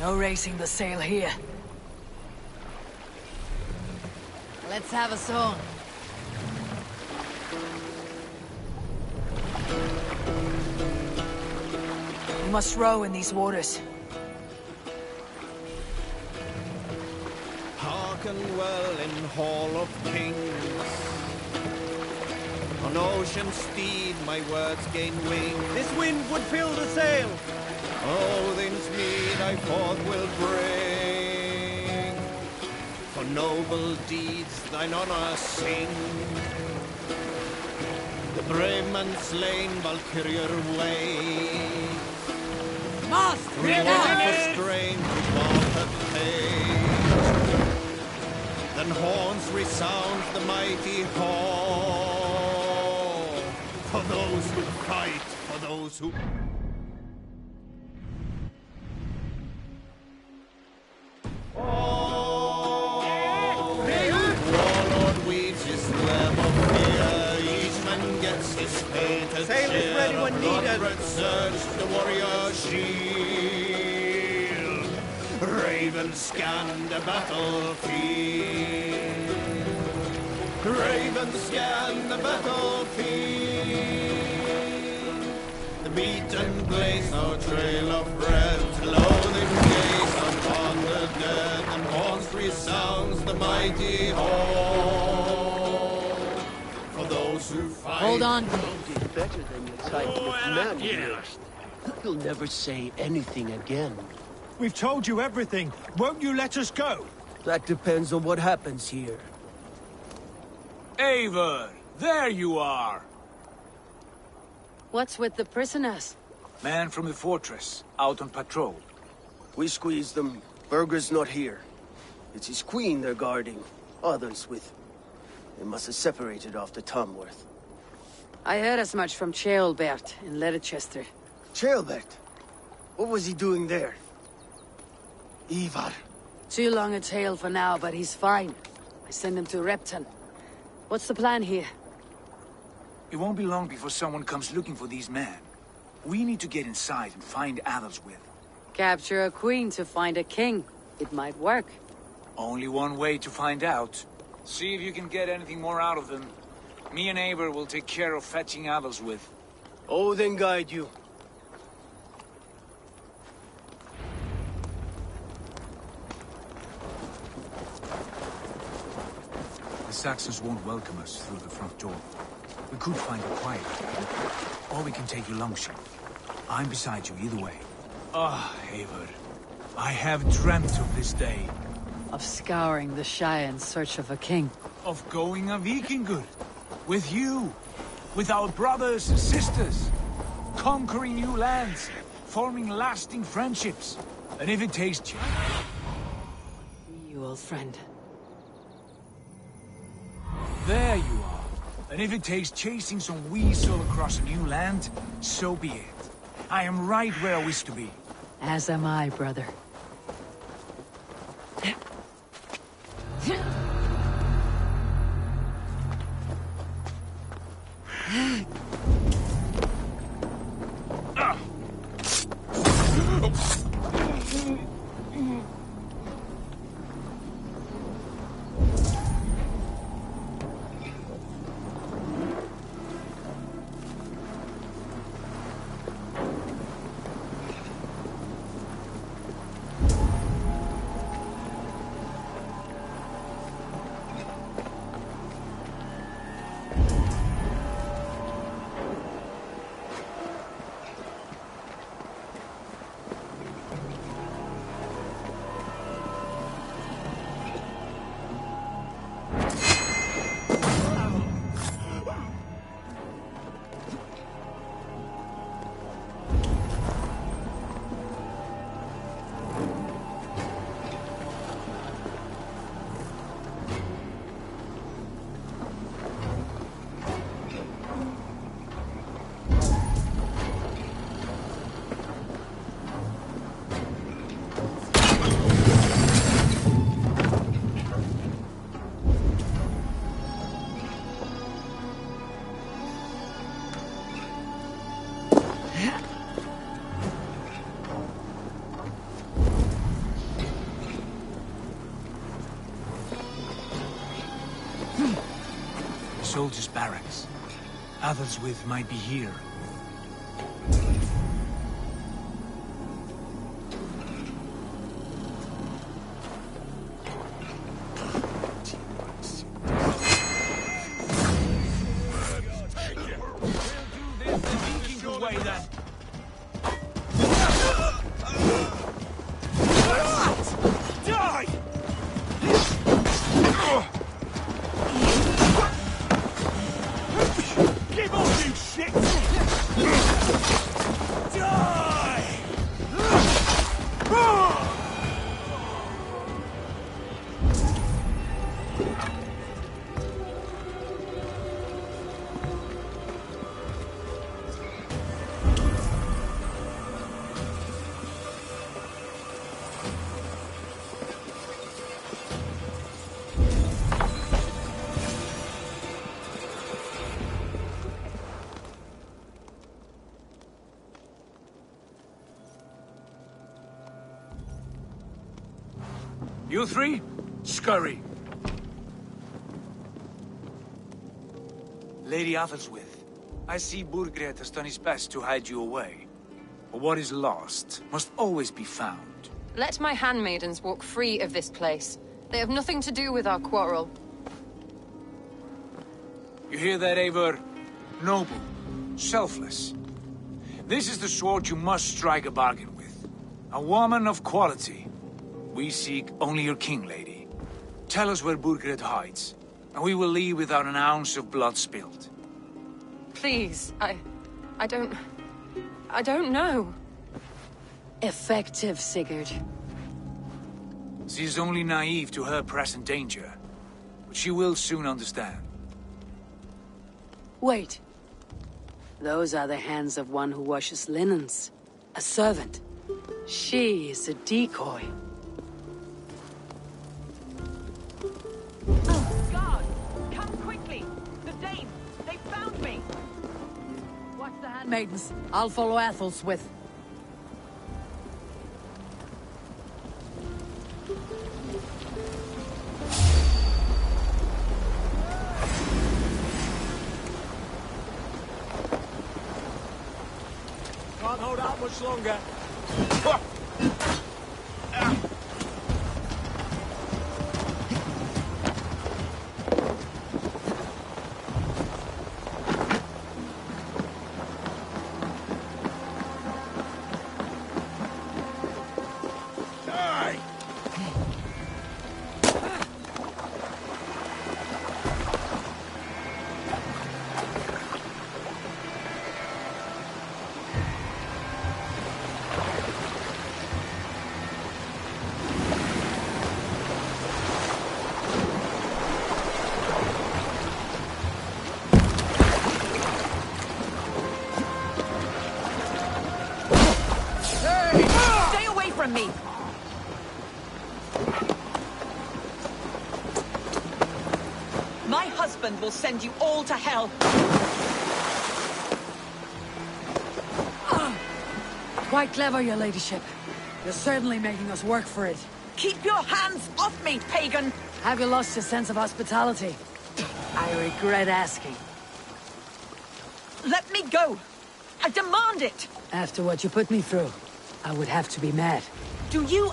No raising the sail here. Let's have a song. We must row in these waters. Hearken well in Hall of Kings. On ocean steed my words gain wing. This wind would fill the sail. Odin's mead I forth will bring. For noble deeds thine honor sing. The brave man slain Valkyrier ways. Must! Reward for strain to water page. Then horns resound the mighty hall. For those who fight, for those who... Warlord weaves his web of fear. Each man gets his fated Sail is share ready when of needed. blood-red surge the warrior shield. Ravens scan the battlefield. Ravens scan the battlefield. The beaten blaze no trail of red. Loathing gaze upon the dead. And horns resounds the mighty hall. For those who fight. Hold on. Did better than your sight with man. You'll never say anything again. We've told you everything. Won't you let us go? That depends on what happens here. Eivor, there you are! What's with the prisoners? Man from the fortress, out on patrol. We squeezed them. Berger's not here. It's his queen they're guarding. Others with... They must have separated after Tamworth. I heard as much from Ceolbert in Leicester. Ceolbert? What was he doing there? Ivar. Too long a tale for now, but he's fine. I send him to Repton. What's the plan here? It won't be long before someone comes looking for these men. We need to get inside and find Adalswith. Capture a queen to find a king. It might work. Only one way to find out. See if you can get anything more out of them. Me and Eivor will take care of fetching Adalswith. Odin guide you. The Saxons won't welcome us through the front door. We could find a quiet way, or we can take your longship. I'm beside you either way. Ah, Eivor. I have dreamt of this day. Of scouring the Shire in search of a king. Of going a Vikingur. With you. With our brothers and sisters. Conquering new lands. Forming lasting friendships. And if it takes you... You old friend. There you are. And if it takes chasing some weasel across a new land, so be it. I am right where I wish to be. As am I, brother. soldiers' barracks. Athelswith might be here. You three, scurry. Lady Athelswith, I see Burgred has done his best to hide you away. But what is lost must always be found. Let my handmaidens walk free of this place. They have nothing to do with our quarrel. You hear that, Eivor? Noble, selfless. This is the sword you must strike a bargain with. A woman of quality. We seek only your king, lady. Tell us where Burgred hides, and we will leave without an ounce of blood spilled. Please, I don't know. Effective, Sigurd. She is only naive to her present danger, but she will soon understand. Wait. Those are the hands of one who washes linens. A servant. She is a decoy. Guard! Come quickly! The Danes! They found me! Watch the handmaidens. I'll follow Athelswith. Can't hold out much longer. Stay away from me! My husband will send you all to hell! Quite clever, your ladyship. You're certainly making us work for it. Keep your hands off me, pagan! Have you lost your sense of hospitality? I regret asking. Let me go! I demand it! After what you put me through, I would have to be mad. Do you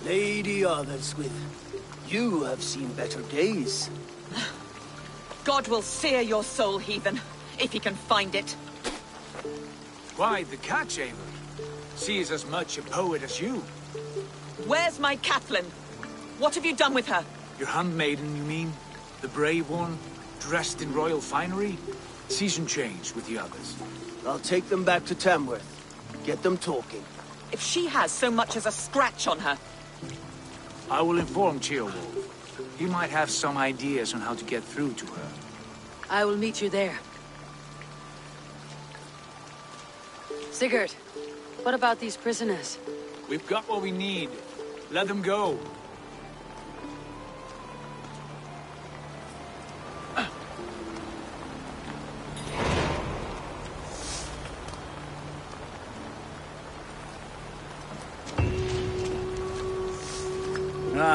Lady Athelswith, you have seen better days. God will sear your soul, heathen, if he can find it. Why the catch, Eivor? She is as much a poet as you. Where's my Catelyn? What have you done with her? Your handmaiden, you mean? The brave one, dressed in royal finery? Season change with the others. I'll take them back to Tamworth. Get them talking. If she has so much as a scratch on her, I will inform Ceolwulf. He might have some ideas on how to get through to her. I will meet you there. Sigurd, what about these prisoners? We've got what we need. Let them go.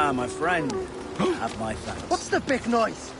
Ah, my friend. Have my thanks. What's the big noise?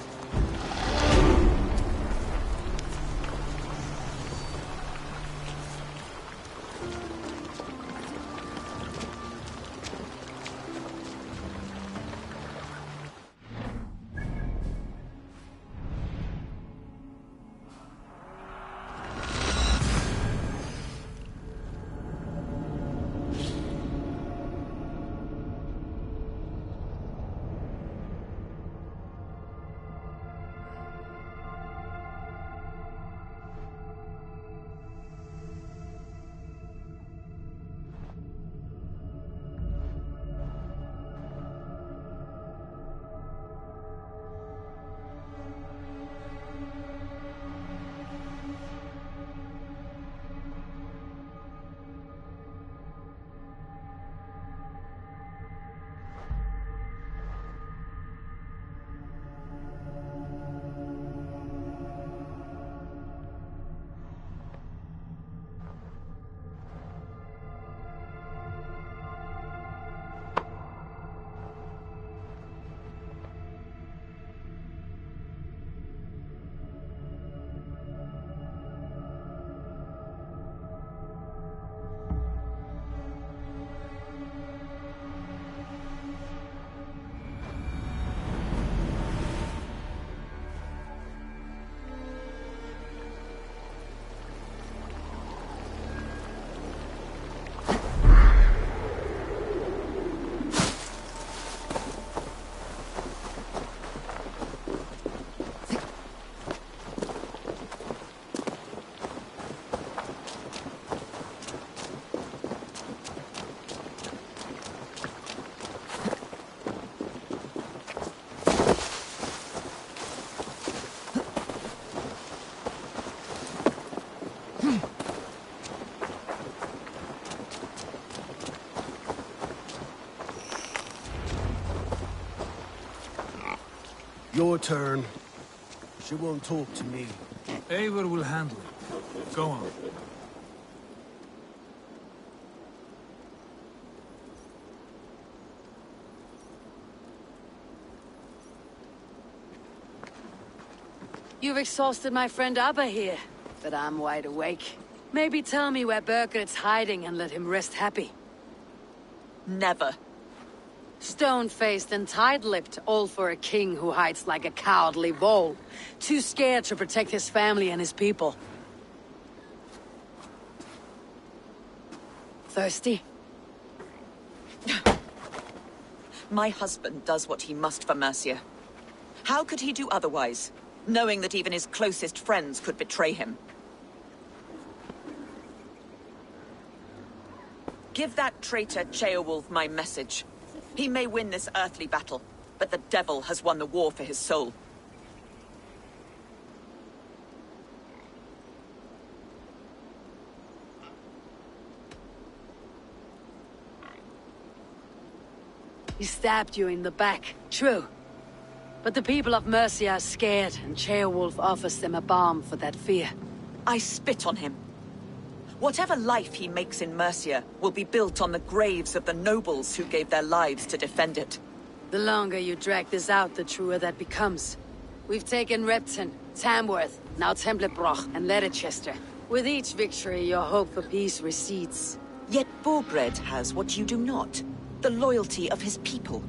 Your turn. She won't talk to me. Eivor will handle it. Go on. You've exhausted my friend Abba here, but I'm wide awake. Maybe tell me where Bergert's hiding and let him rest happy. Never. Stone-faced and tight-lipped, all for a king who hides like a cowardly vole. Too scared to protect his family and his people. Thirsty? My husband does what he must for Mercia. How could he do otherwise, knowing that even his closest friends could betray him? Give that traitor Ceolwulf my message. He may win this earthly battle, but the devil has won the war for his soul. He stabbed you in the back, true. But the people of Mercia are scared, and Ceolwulf offers them a balm for that fear. I spit on him. Whatever life he makes in Mercia will be built on the graves of the nobles who gave their lives to defend it. The longer you drag this out, the truer that becomes. We've taken Repton, Tamworth, now Templebroch, and Leicester. With each victory, your hope for peace recedes. Yet Borgred has what you do not. The loyalty of his people.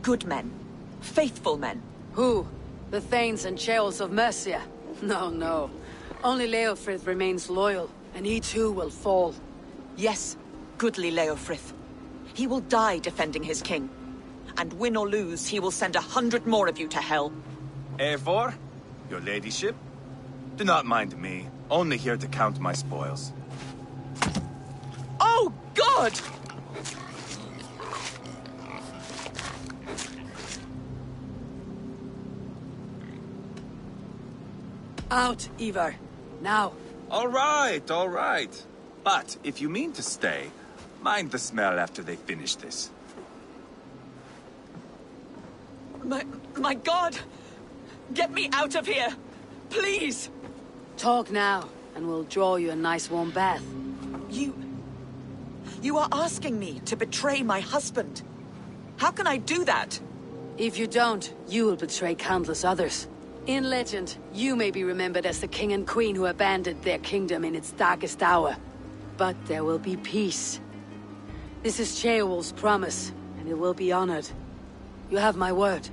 Good men. Faithful men. Who? The Thanes and Ceolls of Mercia? No, no. Only Leofrith remains loyal, and he too will fall. Yes, goodly Leofrith. He will die defending his king. And win or lose, he will send 100 more of you to hell. Eivor, your ladyship? Do not mind me. Only here to count my spoils. Oh, God! Out, Ivar. Now. All right. But if you mean to stay, mind the smell after they finish this. My God! Get me out of here! Please! Talk now, and we'll draw you a nice warm bath. You are asking me to betray my husband. How can I do that? If you don't, you will betray countless others. In legend, you may be remembered as the king and queen who abandoned their kingdom in its darkest hour. But there will be peace. This is Ceolwulf's promise, and it will be honored. You have my word.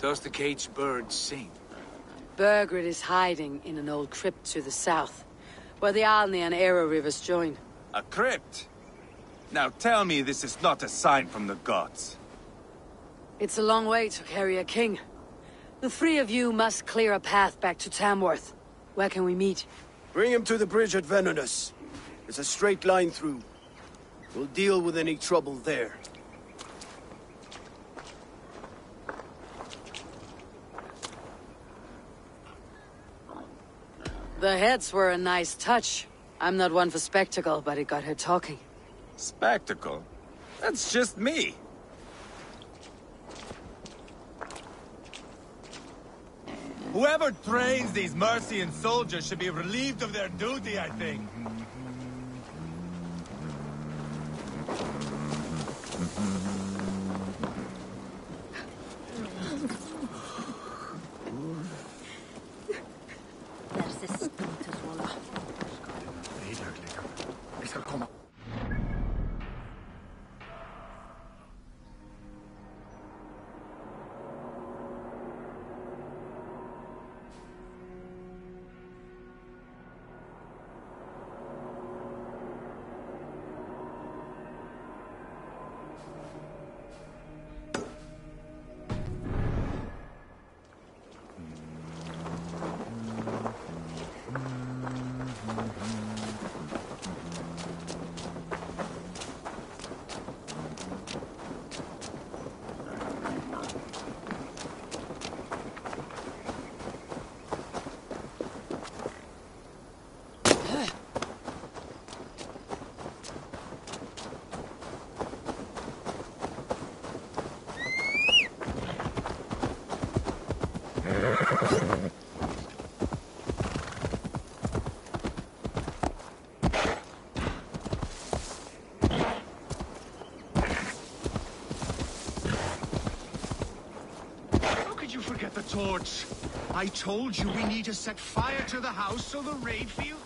Does the caged bird sing? Birgit is hiding in an old crypt to the south, where the Alni and Era rivers join. A crypt? Now tell me this is not a sign from the gods. It's a long way to carry a king. The three of you must clear a path back to Tamworth. Where can we meet? Bring him to the bridge at Venonus. It's a straight line through. We'll deal with any trouble there. The heads were a nice touch. I'm not one for spectacle, but it got her talking. Spectacle? That's just me. Whoever trains these Mercian soldiers should be relieved of their duty, I think. How could you forget the torch? I told you we need to set fire to the house so the raid feel...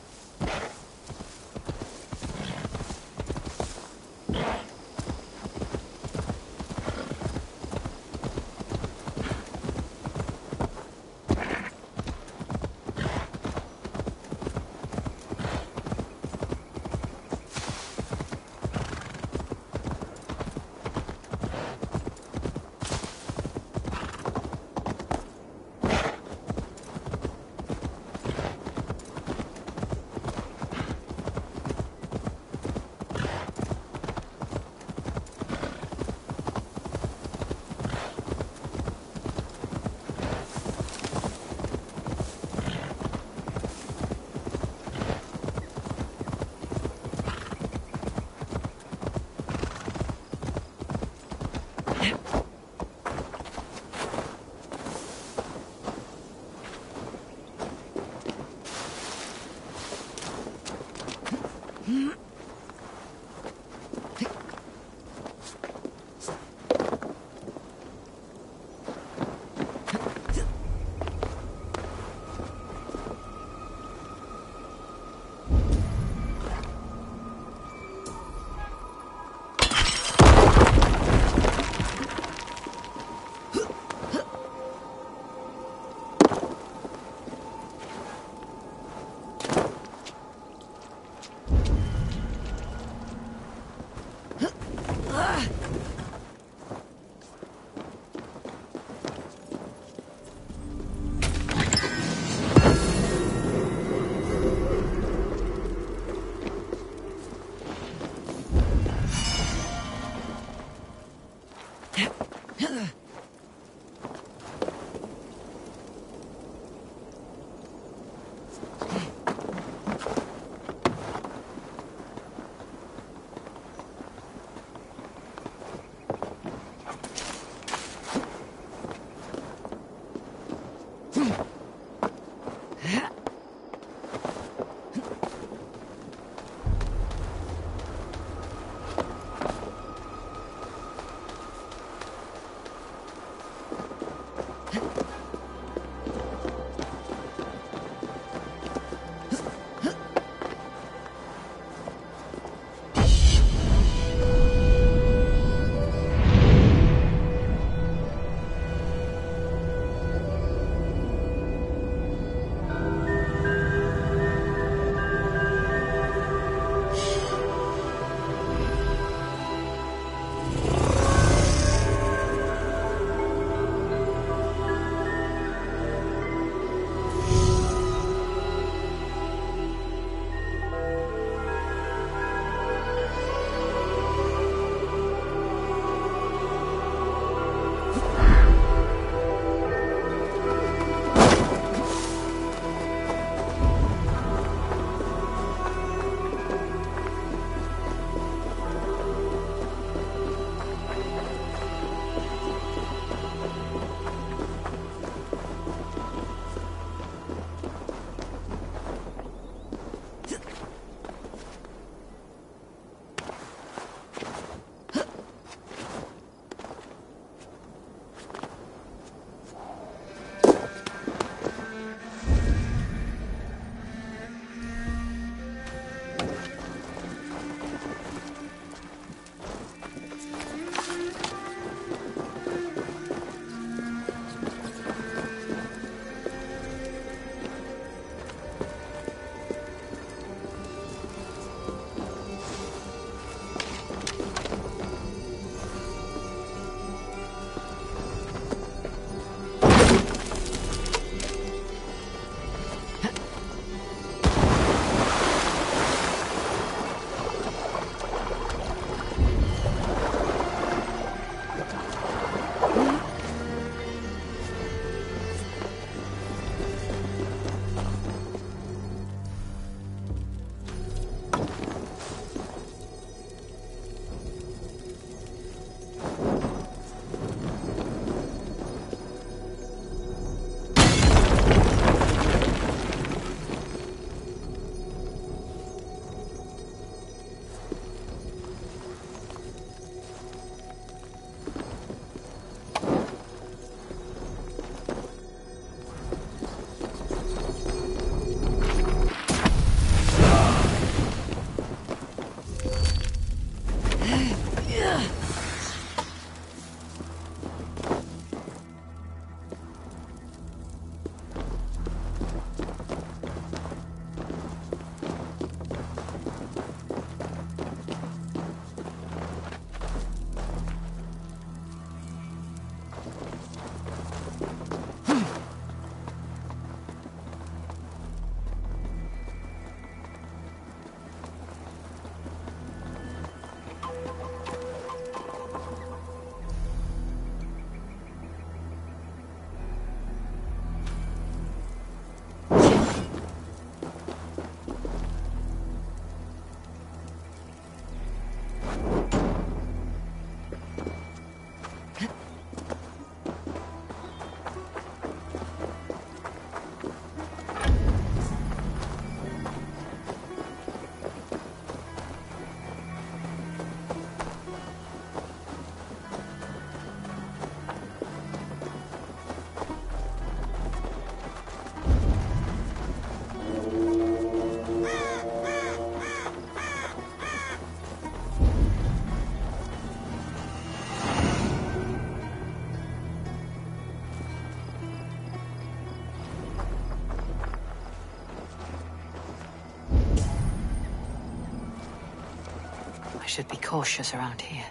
I should be cautious around here.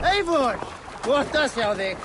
Eivor! Kohta se on det.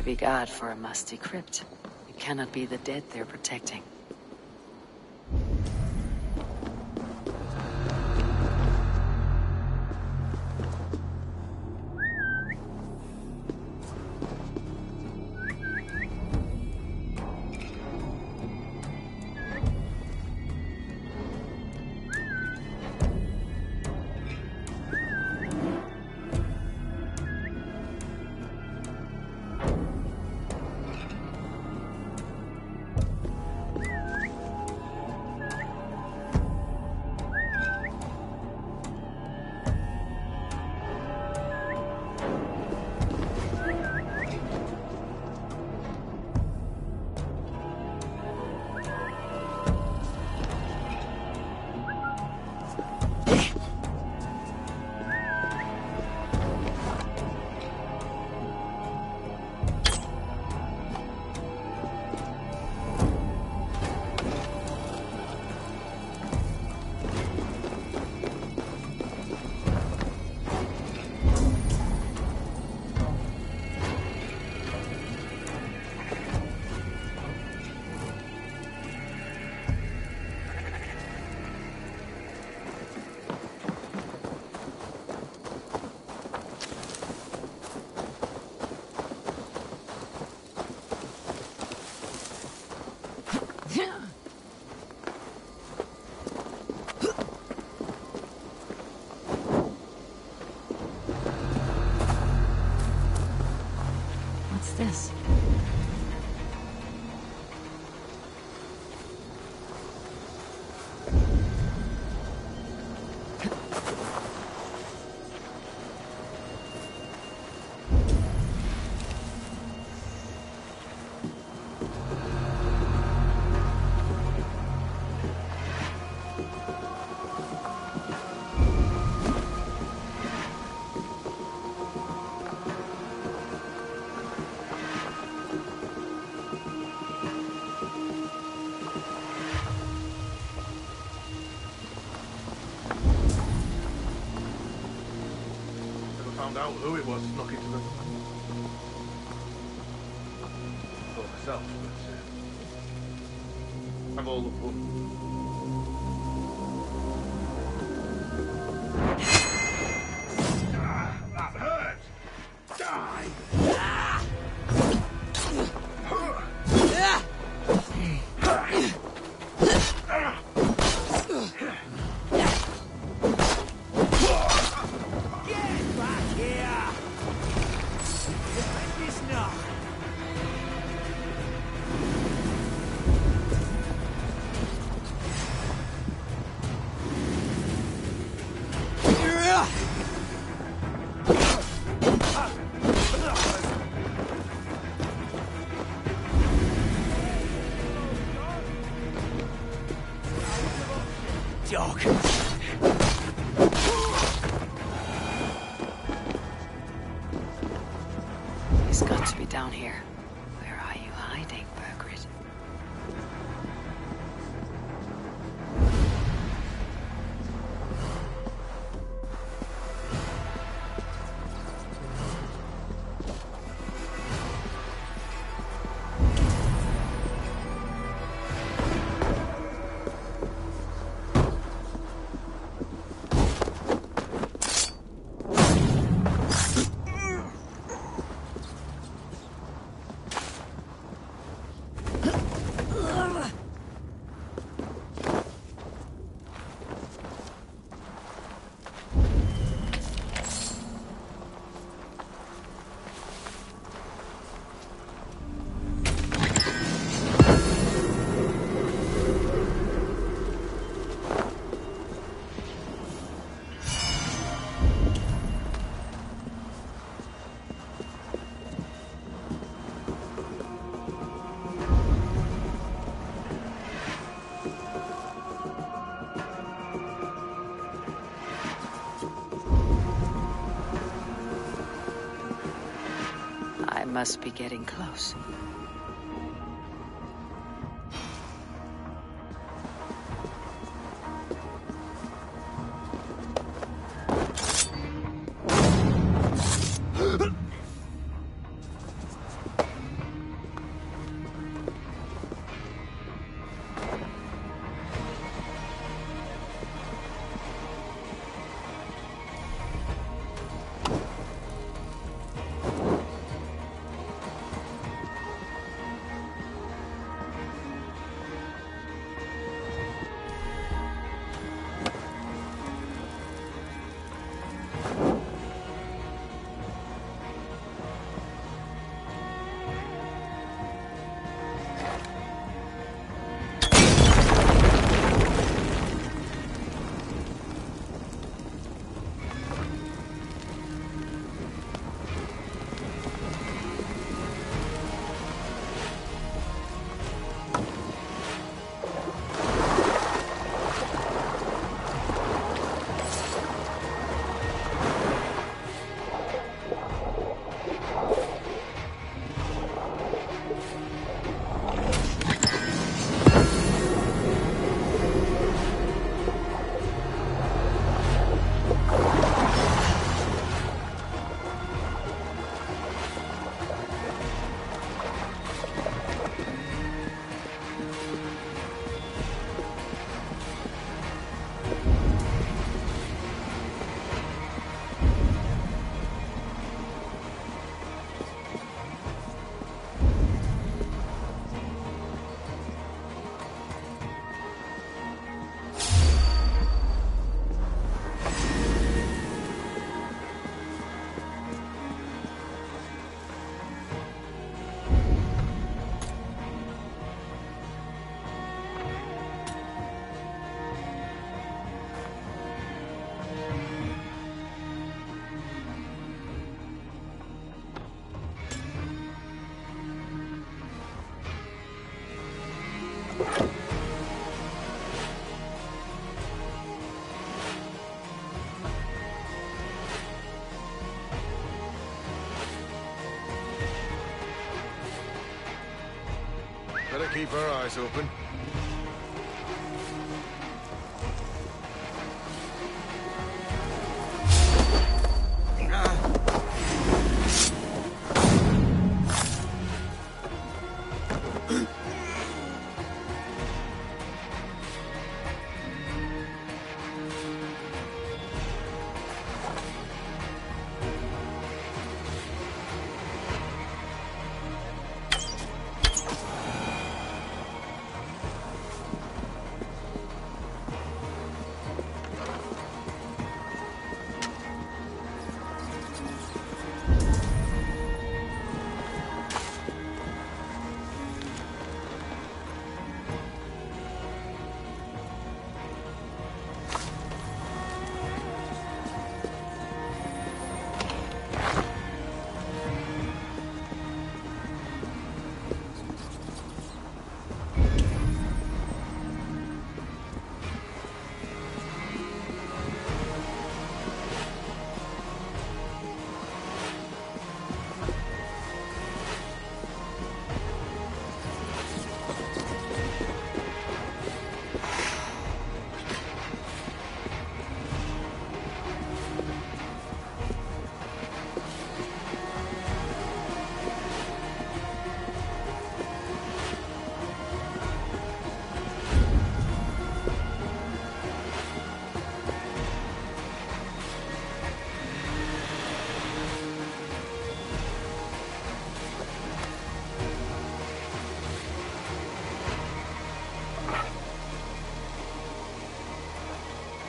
big odd for a musty crypt. It cannot be the dead they're protecting. What's this? Found out who it was knocking to the... For myself, but... I've all the fun. That hurt! Die! Dog. He's got to be down here. Where are you hiding, Birgit? I must be getting close. keep our eyes open.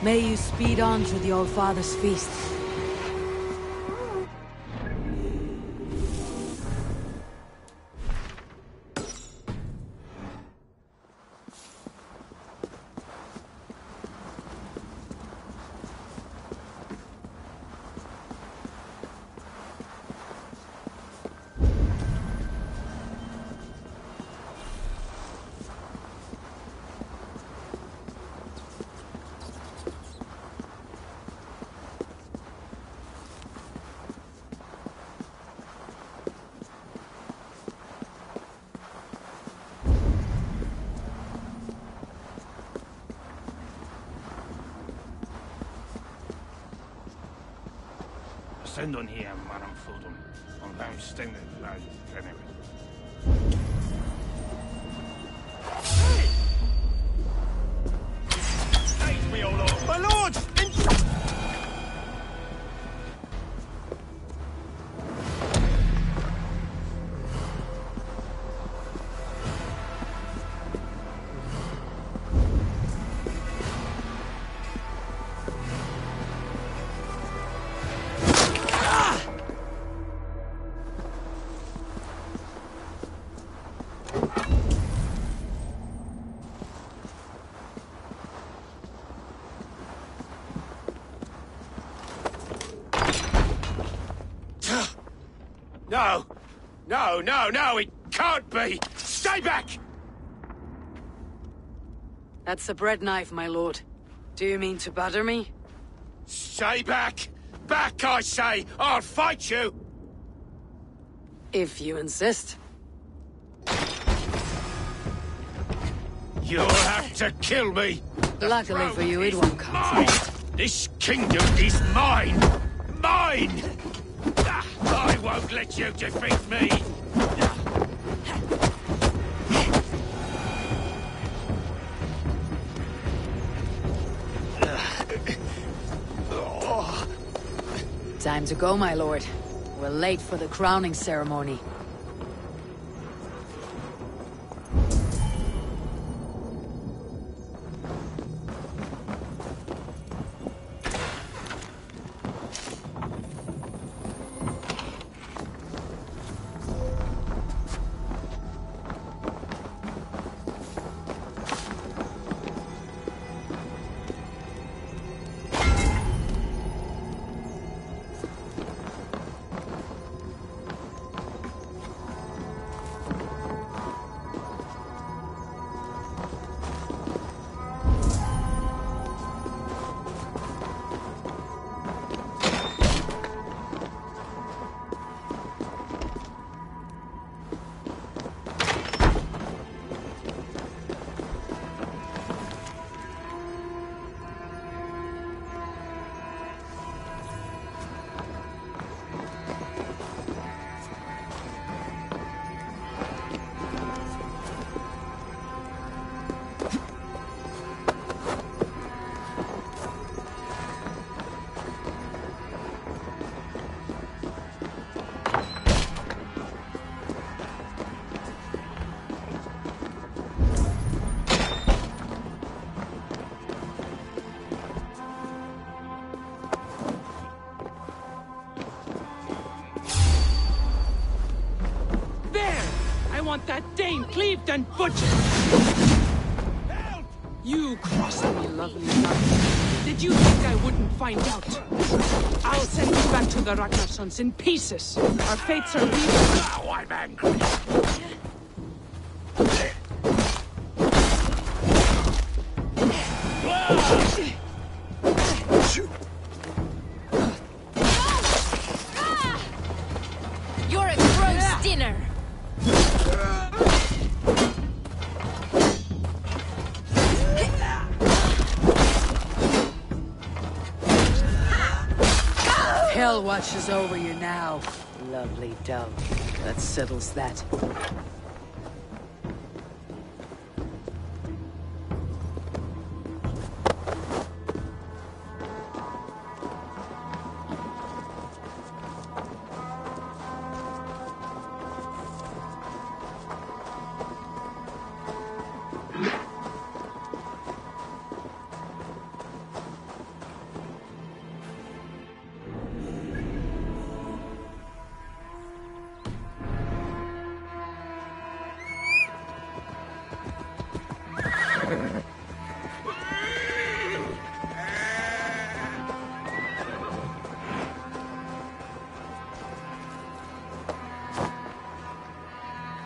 May you speed on to the Old Father's feast. Send on here, man, I'm full on. I'm staying anyway. Save me, O Lord! My lord! No! No, it can't be! Stay back! That's a bread knife, my lord. Do you mean to batter me? Stay back! Back, I say! I'll fight you! If you insist. You'll have to kill me! Luckily for you, it won't come. Mine! This kingdom is mine! Mine! I won't let you defeat me! Time to go, my lord. We're late for the crowning ceremony. that Dane cleaved and butchered! Help! You crossed me, lovely love. Did you think I wouldn't find out? I'll send you back to the Ragnarsons in pieces. Our fates are weaved. Now I'm angry. You're a gross dinner! Hell watches over you now, lovely dove. That settles that.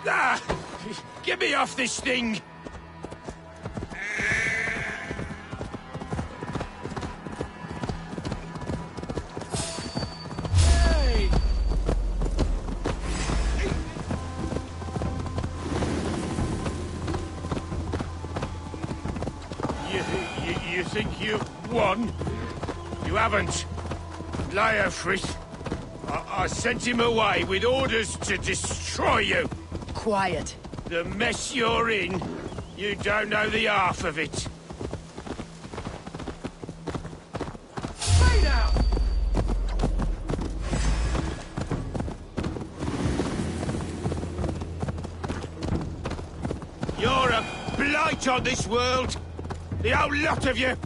Ah! Get me off this thing! Hey! You think you've won? You haven't. Leofrith. I sent him away with orders to destroy you. Quiet. The mess you're in, you don't know the half of it. Stay down! You're a blight on this world. The whole lot of you.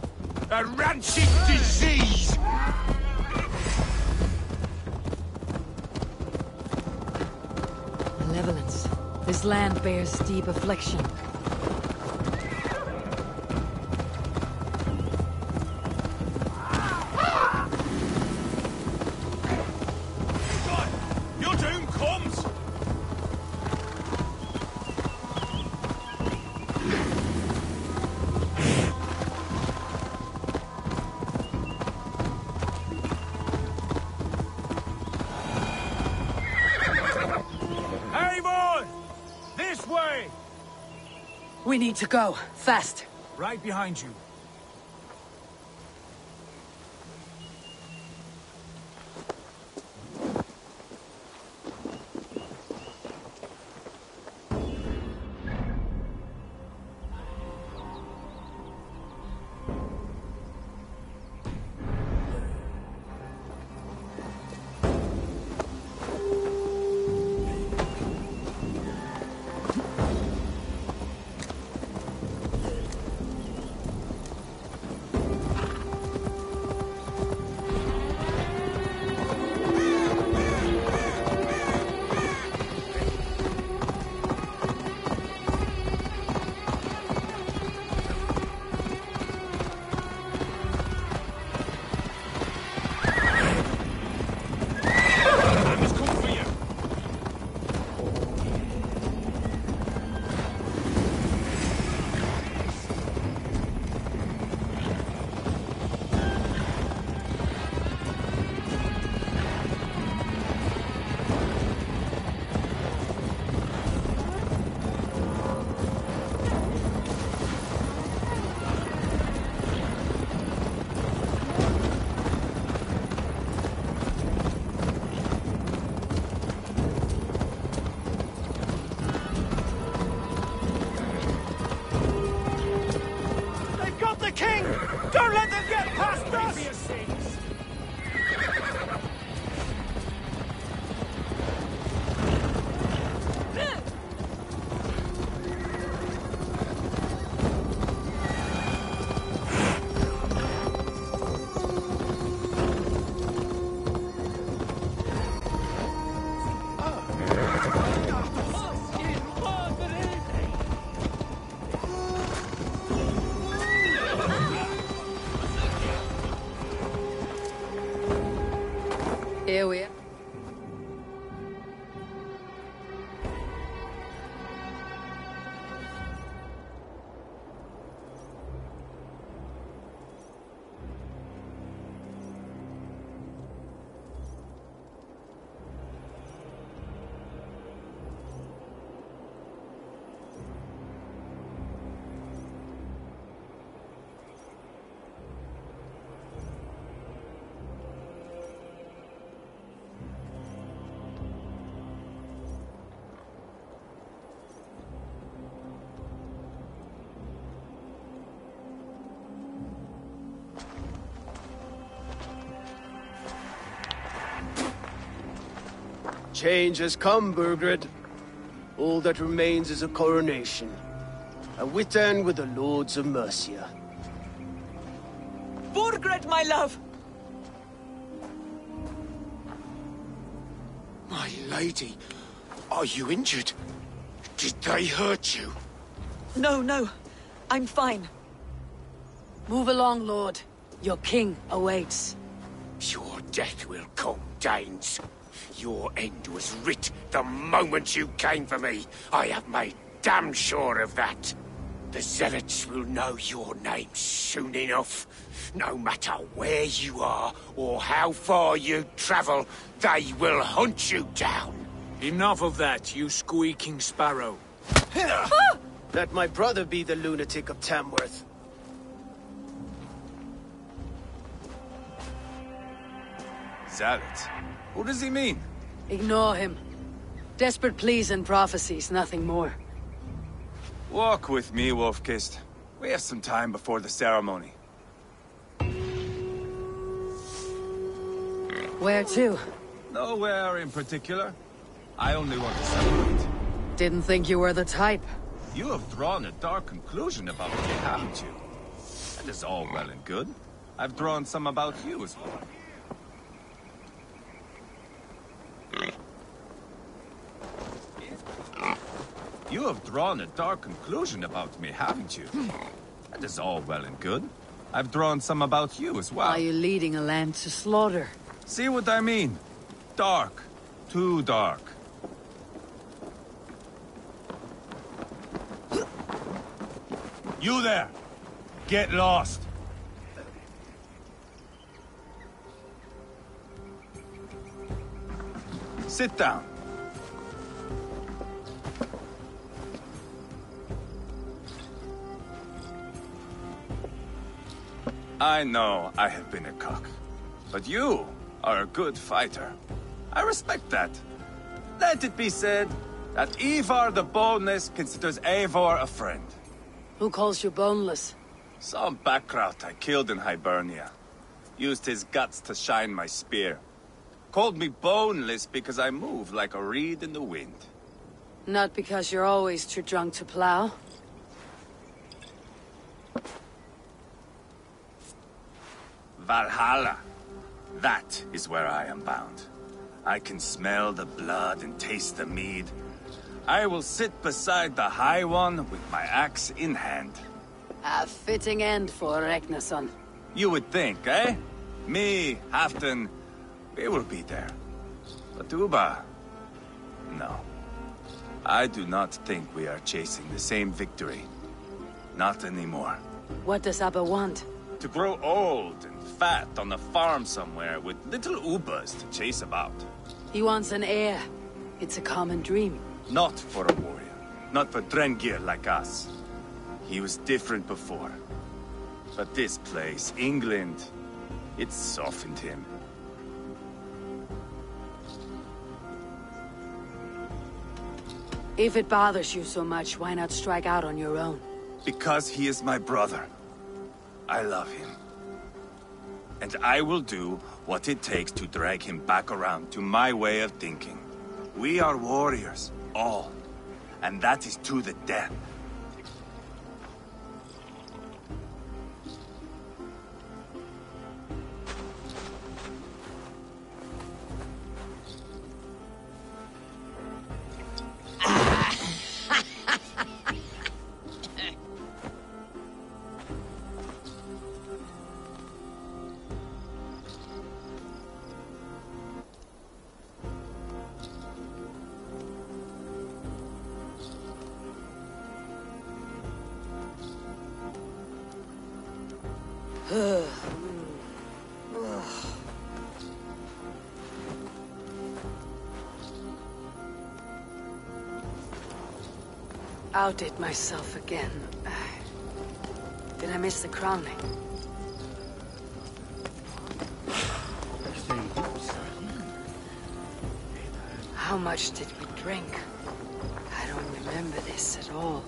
A rancid disease. Malevolence. This land bears deep affliction. Your doom comes. Avon! This way! We need to go. Fast. Right behind you. Change has come, Burgred. All that remains is a coronation. A Witan with the Lords of Mercia. Burgred, my love! My lady, are you injured? Did they hurt you? No, no. I'm fine. Move along, Lord. Your king awaits. Your death will come, Danes. Your end was writ the moment you came for me. I have made damn sure of that. The Zealots will know your name soon enough. No matter where you are or how far you travel, they will hunt you down. Enough of that, you squeaking sparrow. Let my brother be the lunatic of Tamworth. Zealots? What does he mean? Ignore him. Desperate pleas and prophecies, nothing more. Walk with me, Wolfkist. We have some time before the ceremony. Where to? Nowhere in particular. I only want to celebrate. Didn't think you were the type. You have drawn a dark conclusion about me, haven't you? That is all well and good. I've drawn some about you as well. You have drawn a dark conclusion about me, haven't you? That is all well and good. I've drawn some about you as well. Are you leading a land to slaughter? See what I mean? Dark. Too dark. You there! Get lost! Sit down. I know I have been a cock, but you are a good fighter. I respect that. Let it be said that Ivar the Boneless considers Eivor a friend. Who calls you boneless? Some backrout I killed in Hibernia. Used his guts to shine my spear. Called me boneless because I move like a reed in the wind. Not because you're always too drunk to plow. Valhalla. That is where I am bound. I can smell the blood and taste the mead. I will sit beside the High One with my axe in hand. A fitting end for Ragnarsson. You would think, eh? Me, Halfdan, we will be there. But Uba... no. I do not think we are chasing the same victory. Not anymore. What does Abba want? To grow old and fat on a farm somewhere with little Ubas to chase about. He wants an heir. It's a common dream. Not for a warrior. Not for Drengir like us. He was different before. But this place, England, it softened him. If it bothers you so much, why not strike out on your own? Because he is my brother. I love him. And I will do what it takes to drag him back around to my way of thinking. We are warriors, all. And that is to the death. Outdid myself again. Did I miss the crowning? How much did we drink? I don't remember this at all.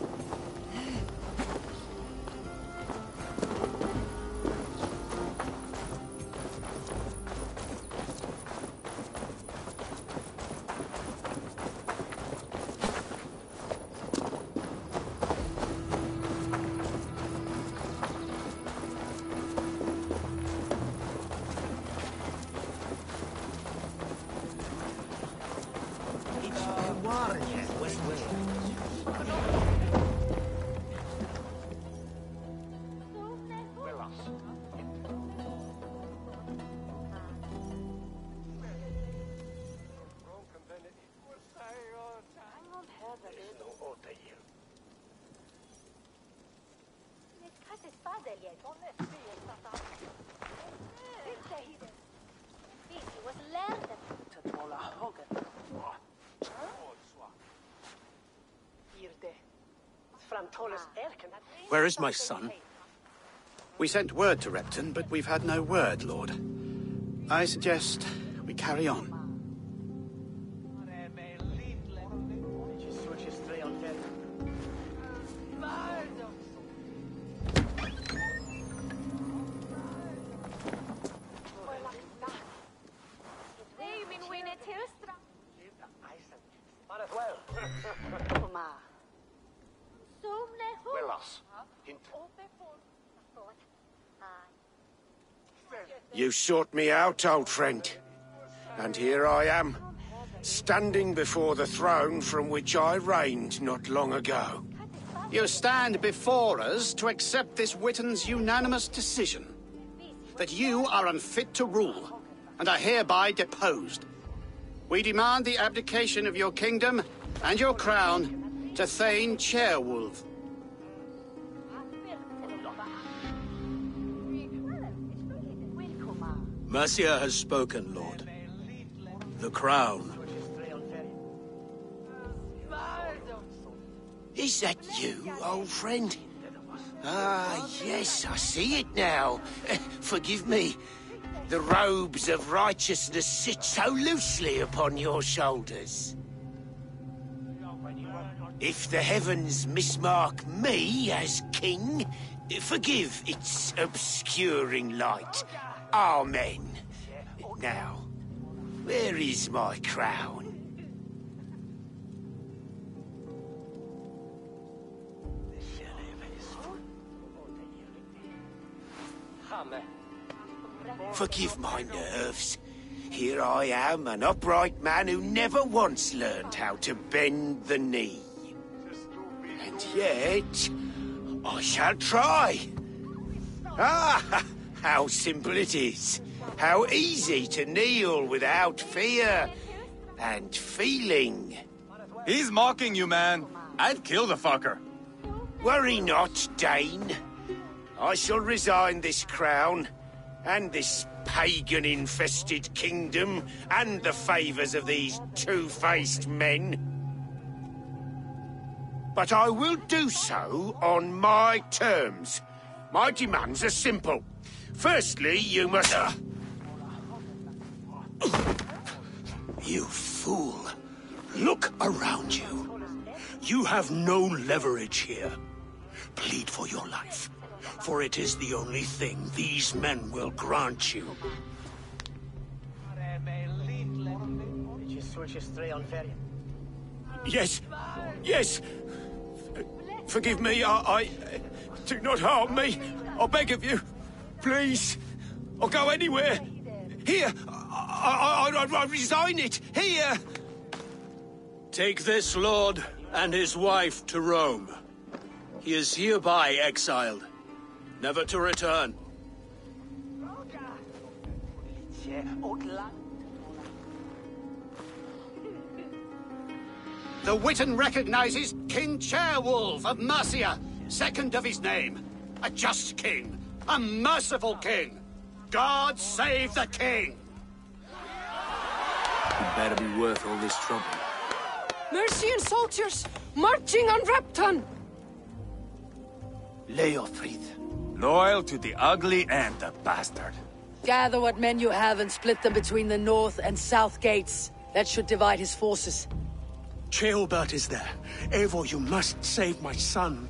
Where is my son? We sent word to Repton, but we've had no word, Lord. I suggest we carry on. You sought me out, old friend. And here I am, standing before the throne from which I reigned not long ago. You stand before us to accept this Witten's unanimous decision. That you are unfit to rule, and are hereby deposed. We demand the abdication of your kingdom and your crown to Thane Chairwolf. Mercia has spoken, Lord. The crown. Is that you, old friend? Ah, yes, I see it now. Forgive me. The robes of righteousness sit so loosely upon your shoulders. If the heavens mismark me as king, forgive its obscuring light. Amen. Now, where is my crown? Forgive my nerves. Here I am, an upright man who never once learned how to bend the knee. And yet, I shall try. Ah, how simple it is. How easy to kneel without fear and feeling. He's mocking you, man. I'd kill the fucker. Worry not, Dane. I shall resign this crown, and this pagan-infested kingdom, and the favours of these two-faced men. But I will do so on my terms. My demands are simple. Firstly, you must... You fool. Look around you. You have no leverage here. Plead for your life, for it is the only thing these men will grant you. Yes, yes. Forgive me, I... Do not harm me. I beg of you. Please. I'll go anywhere. Here. I resign it. Here. Take this lord and his wife to Rome. He is hereby exiled, never to return. The Witten recognizes King Chairwolf of Mercia, second of his name. A just king, a merciful king. God save the king! It better be worth all this trouble. Mercian soldiers, marching on Repton! Leofrid. Loyal to the ugly and the bastard. Gather what men you have and split them between the north and south gates. That should divide his forces. Ceolbert is there. Eivor, you must save my son.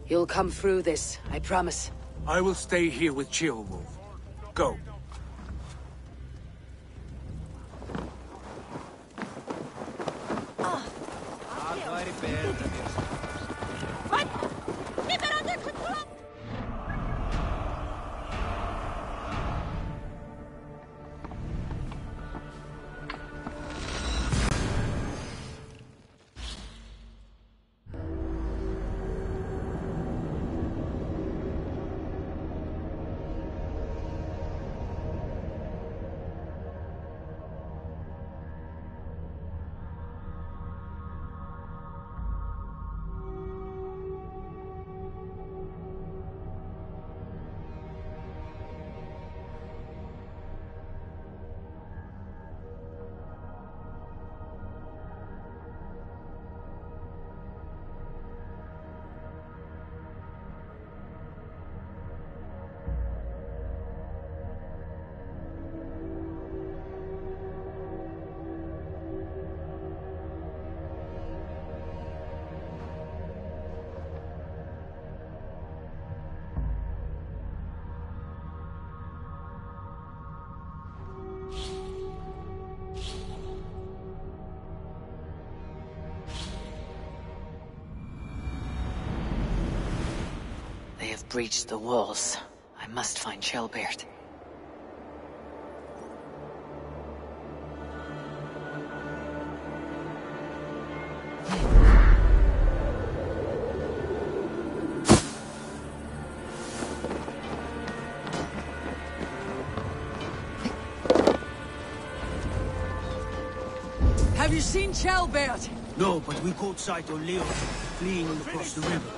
You'll come through this, I promise. I will stay here with Ceolwulf. Go. breached the walls. I must find Shelbert. Have you seen Shelbert? No, but we caught sight of Leo fleeing across the river.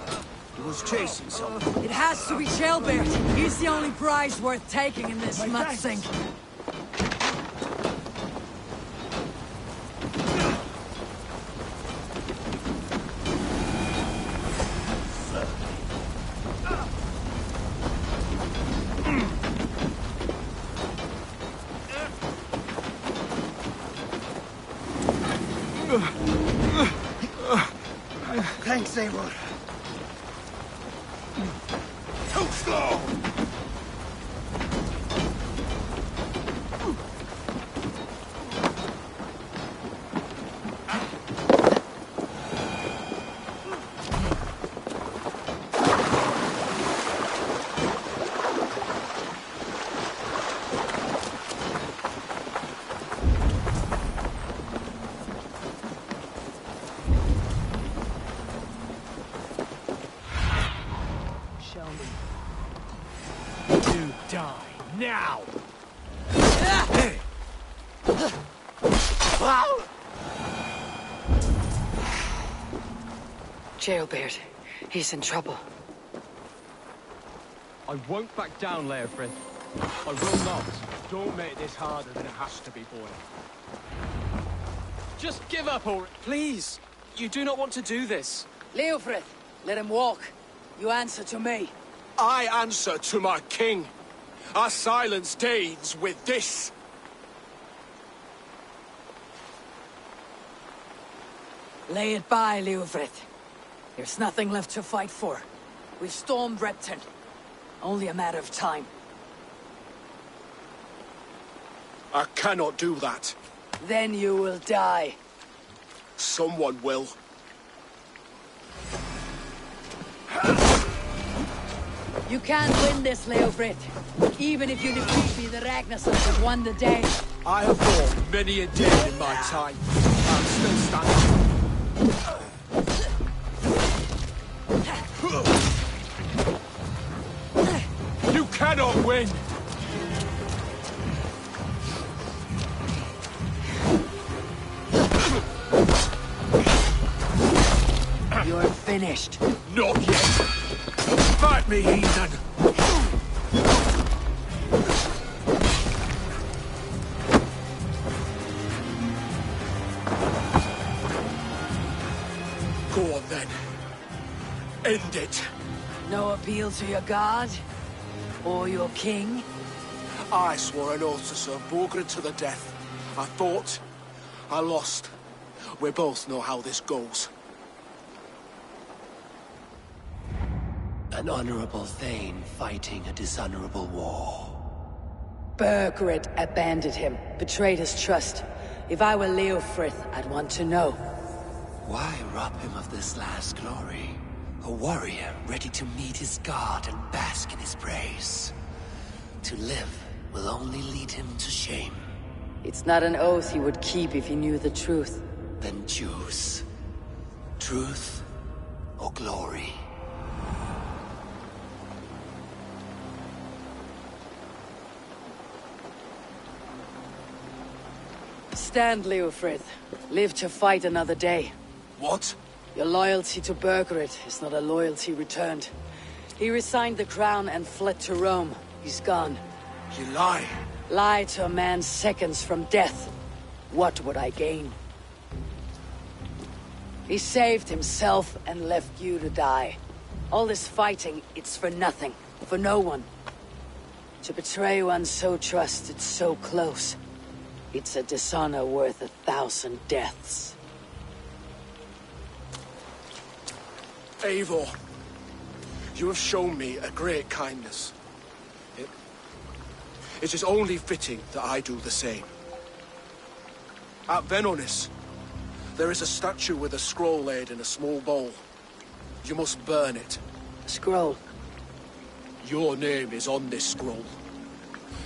He was chasing someone. It has to be Shelbert. He's the only prize worth taking in this mud sink. Thanks, Eivor. Too slow! Now! Shelbert, he's in trouble. I won't back down, Leofrith. I will not. Don't make this harder than it has to be, boy. Just give up, or please. You do not want to do this. Leofrith, let him walk. You answer to me. I answer to my king. I silence Danes with this. Lay it by, Leofrith. There's nothing left to fight for. We've stormed Repton. Only a matter of time. I cannot do that. Then you will die. Someone will. You can't win this, Leofrith. Even if you defeat me, the Ragnarsons have won the day. I have fought many a day in my time. I'm still standing. You cannot win! You're finished. Not yet! Fight me, heathen! Go on then. End it. No appeal to your god? Or your king? I swore an oath to serve Borgred to the death. I fought. I lost. We both know how this goes. An honorable Thane fighting a dishonorable war. Burgred abandoned him, betrayed his trust. If I were Leofrith, I'd want to know. Why rob him of this last glory? A warrior ready to meet his god and bask in his praise. To live will only lead him to shame. It's not an oath he would keep if he knew the truth. Then choose. Truth or glory. Stand, Leofrith. Live to fight another day. What? Your loyalty to Burgred is not a loyalty returned. He resigned the crown and fled to Rome. He's gone. You lie. Lie to a man seconds from death. What would I gain? He saved himself and left you to die. All this fighting, it's for nothing. For no one. To betray one so trusted, so close. It's a dishonor worth 1,000 deaths. Eivor, you have shown me a great kindness. It is only fitting that I do the same. At Venonis, there is a statue with a scroll laid in a small bowl. You must burn it. Scroll? Your name is on this scroll.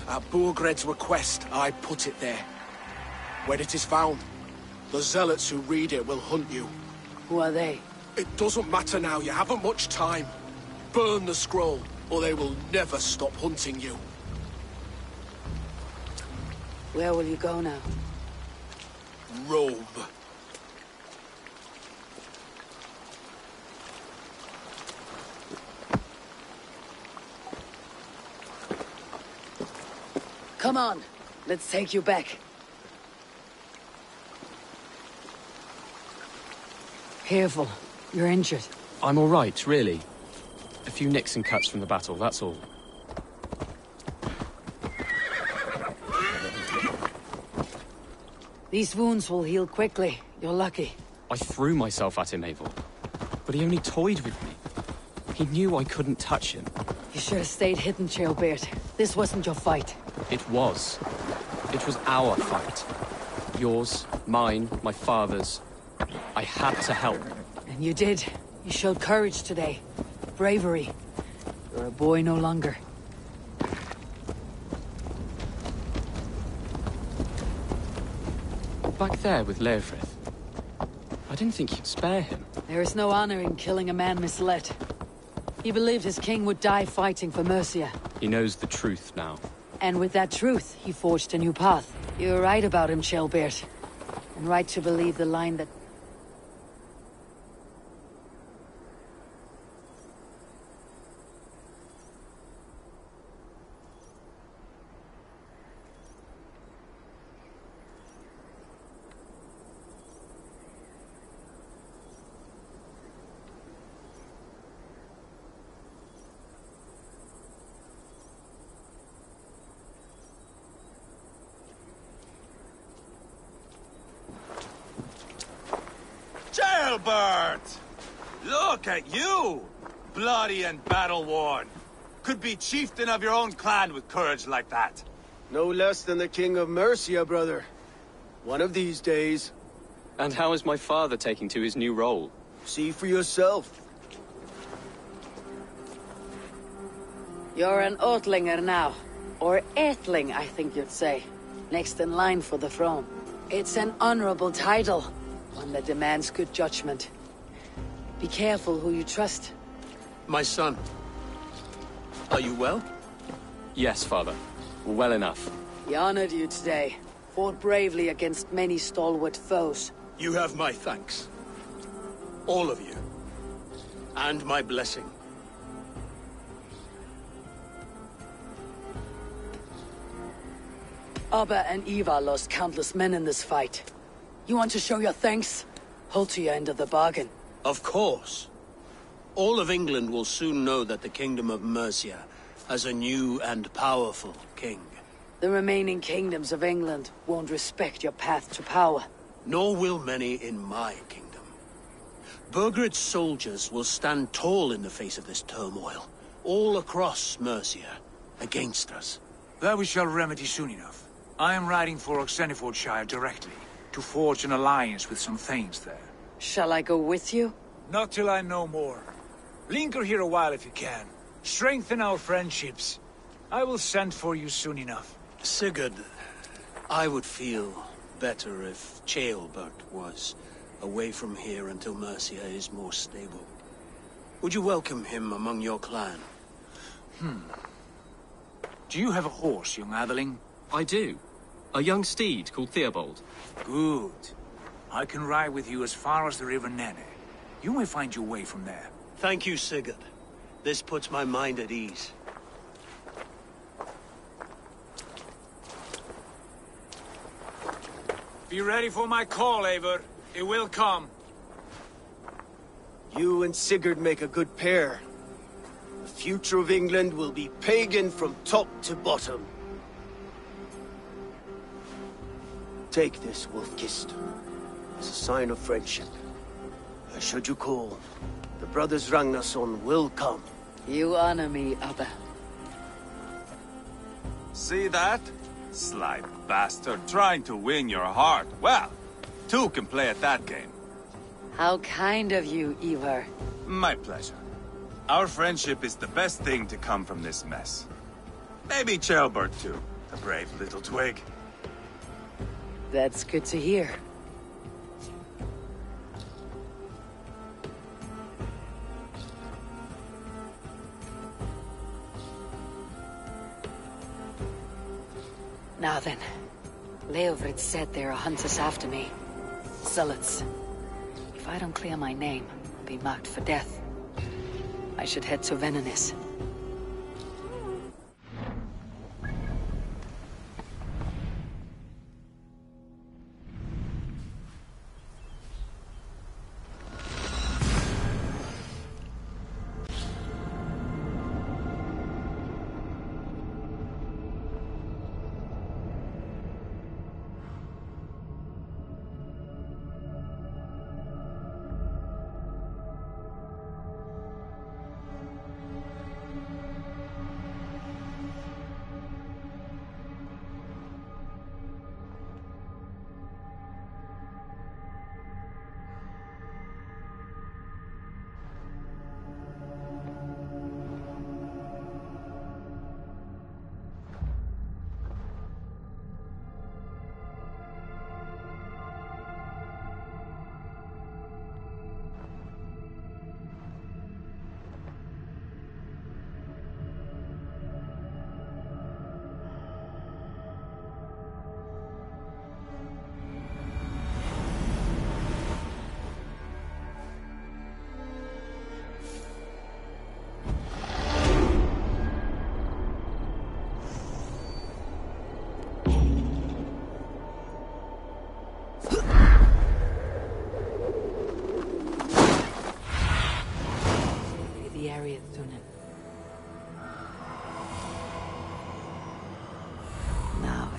At Burgred's request, I put it there. When it is found, the zealots who read it will hunt you. Who are they? It doesn't matter now, you haven't much time. Burn the scroll, or they will never stop hunting you. Where will you go now? Rome. Come on, let's take you back. Careful, you're injured. I'm all right, really. A few nicks and cuts from the battle, that's all. These wounds will heal quickly. You're lucky. I threw myself at him, Eivor. But he only toyed with me. He knew I couldn't touch him. You should have stayed hidden, Ceolbert. This wasn't your fight. It was. It was our fight. Yours, mine, my father's. I had to help. And you did. You showed courage today. Bravery. You're a boy no longer. Back there with Leofrith. I didn't think you'd spare him. There is no honor in killing a man misled. He believed his king would die fighting for Mercia. He knows the truth now. And with that truth, he forged a new path. You're right about him, Ceolbert. And right to believe the line that... Jailbird! Look at you! Bloody and battle-worn. Could be chieftain of your own clan with courage like that. No less than the king of Mercia, brother. One of these days. And how is my father taking to his new role? See for yourself. You're an Oatlinger now. Or Aethling, I think you'd say. Next in line for the throne. It's an honorable title. One that demands good judgment. Be careful who you trust. My son. Are you well? Yes, father. Well enough. He honored you today. Fought bravely against many stalwart foes. You have my thanks. All of you. And my blessing. Abba and Eva lost countless men in this fight. You want to show your thanks? Hold to your end of the bargain. Of course. All of England will soon know that the Kingdom of Mercia has a new and powerful king. The remaining kingdoms of England won't respect your path to power. Nor will many in my kingdom. Burgred's soldiers will stand tall in the face of this turmoil, all across Mercia, against us. That we shall remedy soon enough. I am riding for Oxenfordshire directly, to forge an alliance with some thanes there. Shall I go with you? Not till I know more. Linger here a while if you can. Strengthen our friendships. I will send for you soon enough. Sigurd, I would feel better if Ceolbert was away from here until Mercia is more stable. Would you welcome him among your clan? Do you have a horse, young Atheling? I do. A young steed called Theobald. Good. I can ride with you as far as the River Nene. You may find your way from there. Thank you, Sigurd. This puts my mind at ease. Be ready for my call, Eivor. It will come. You and Sigurd make a good pair. The future of England will be pagan from top to bottom. Take this, Wolf-Kissed, as a sign of friendship. Should you call, the brothers Ragnarsson will come. You honor me, Abba. See that? Sly bastard, trying to win your heart. Well, two can play at that game. How kind of you, Ivar. My pleasure. Our friendship is the best thing to come from this mess. Maybe Ceolbert too, the brave little twig. That's good to hear. Now then, Leofrid said there are hunters after me. Zealots. If I don't clear my name, I'll be marked for death. I should head to Venenis.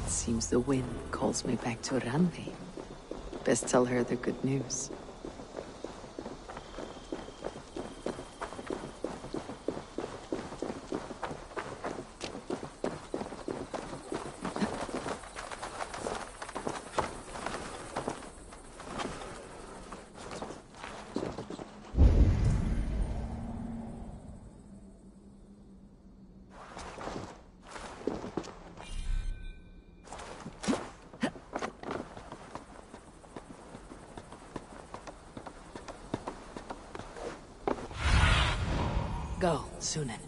Seems the wind calls me back to Randi. Best tell her the good news. Go, Sunan.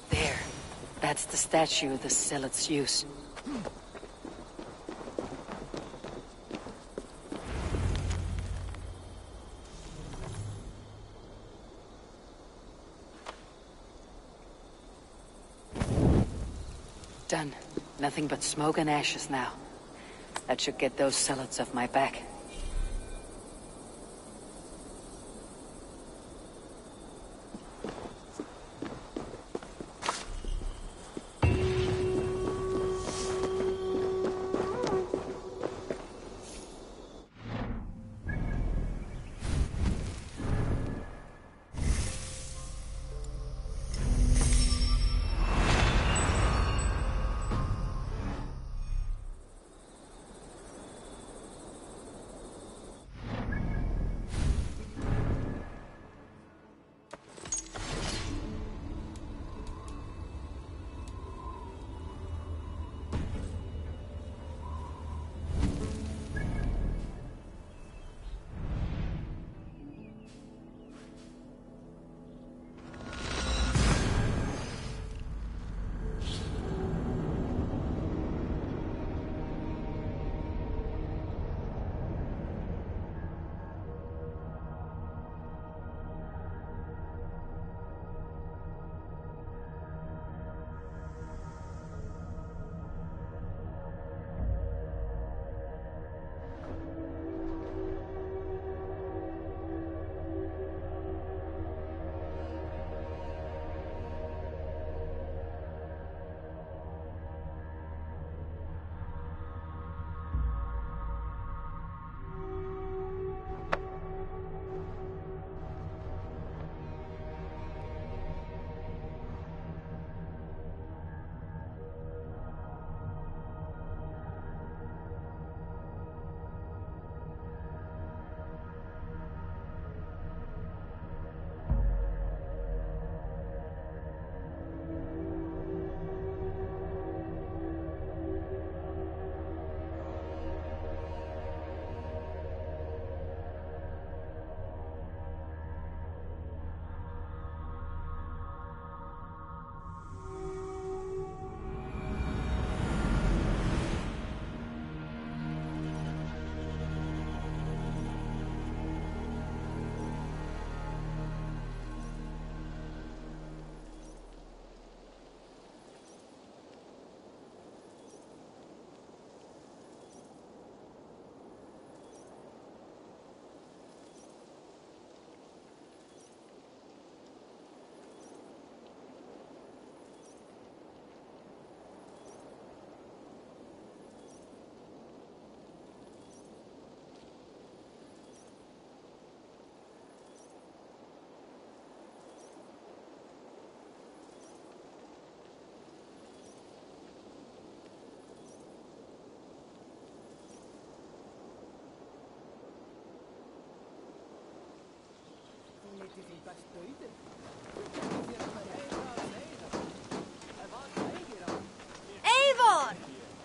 There. That's the statue the Zealots use. Done. Nothing but smoke and ashes now. That should get those zealots off my back.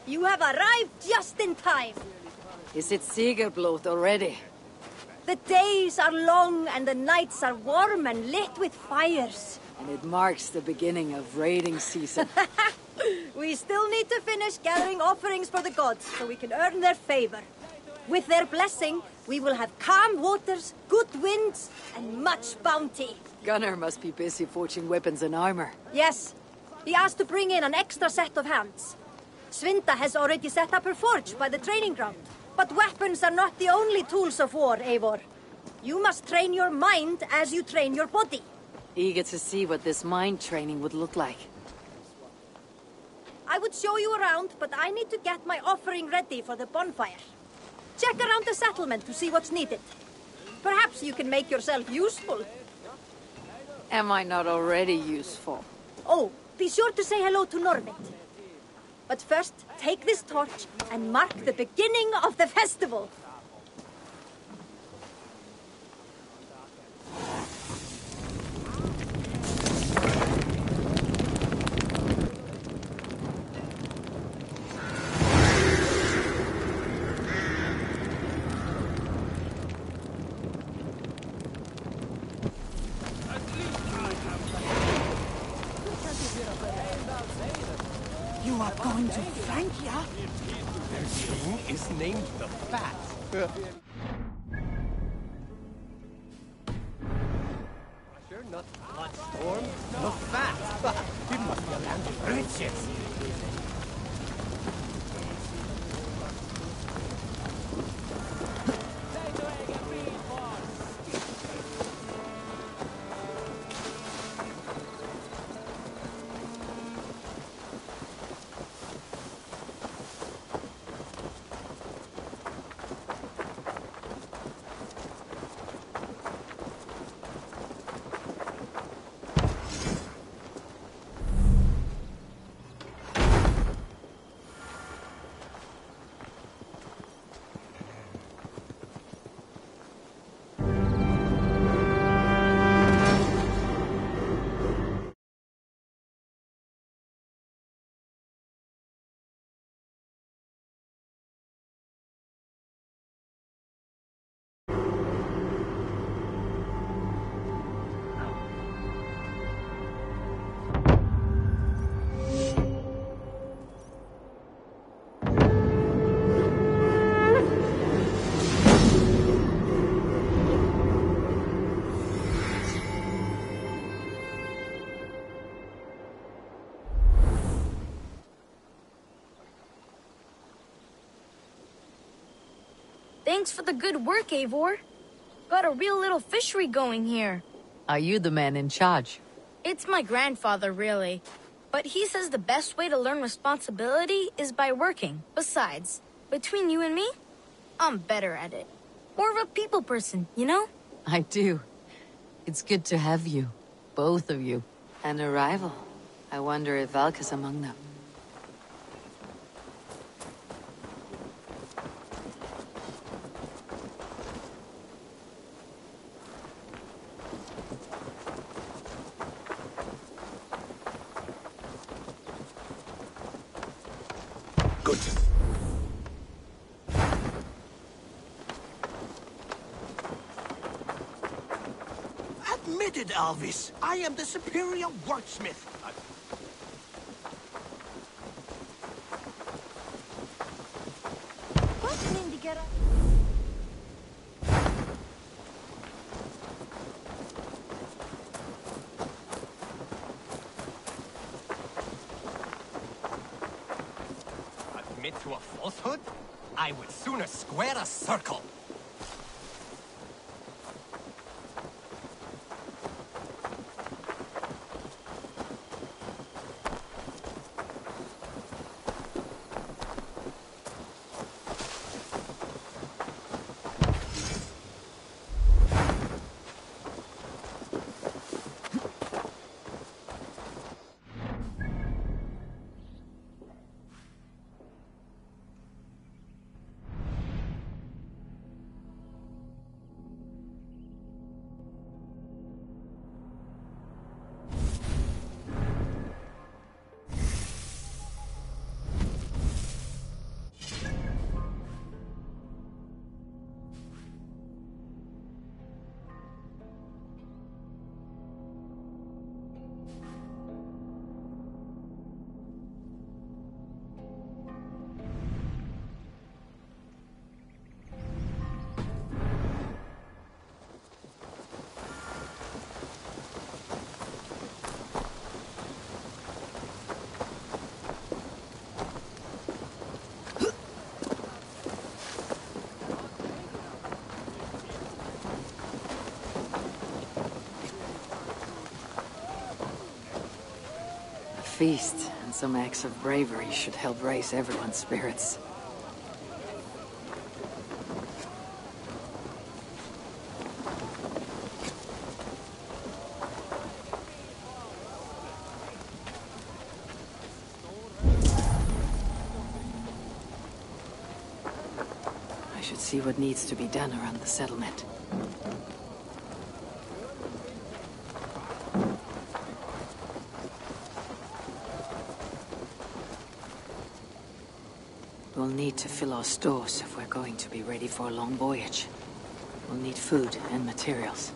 You have arrived just in time. Is it Sigerblot already? The days are long and the nights are warm and lit with fires. And it marks the beginning of raiding season. We still need to finish gathering offerings for the gods so we can earn their favor. With their blessing, we will have calm waters, good winds, and much bounty. Gunnar must be busy forging weapons and armor. Yes. He asked to bring in an extra set of hands. Svinda has already set up her forge by the training ground. But weapons are not the only tools of war, Eivor. You must train your mind as you train your body. Eager to see what this mind training would look like. I would show you around, but I need to get my offering ready for the bonfire. Check around the settlement to see what's needed. Perhaps you can make yourself useful. Am I not already useful? Oh, be sure to say hello to Norvit. But first, take this torch and mark the beginning of the festival. You are going to Francia? Their king is named the Fat. Crusher, not Bloodstorm. The Fat. It must be a land of riches. Thanks for the good work, Eivor. Got a real little fishery going here. Are you the man in charge? It's my grandfather, really. But he says the best way to learn responsibility is by working. Besides, between you and me, I'm better at it. More of a people person, you know? I do. It's good to have you. Both of you. An arrival. I wonder if Valka's among them. Good. Admitted, Alvis. I am the superior wordsmith. Admit to a falsehood? I would sooner square a circle. feast, and some acts of bravery should help raise everyone's spirits. I should see what needs to be done around the settlement. We'll need to fill our stores if we're going to be ready for a long voyage. We'll need food and materials.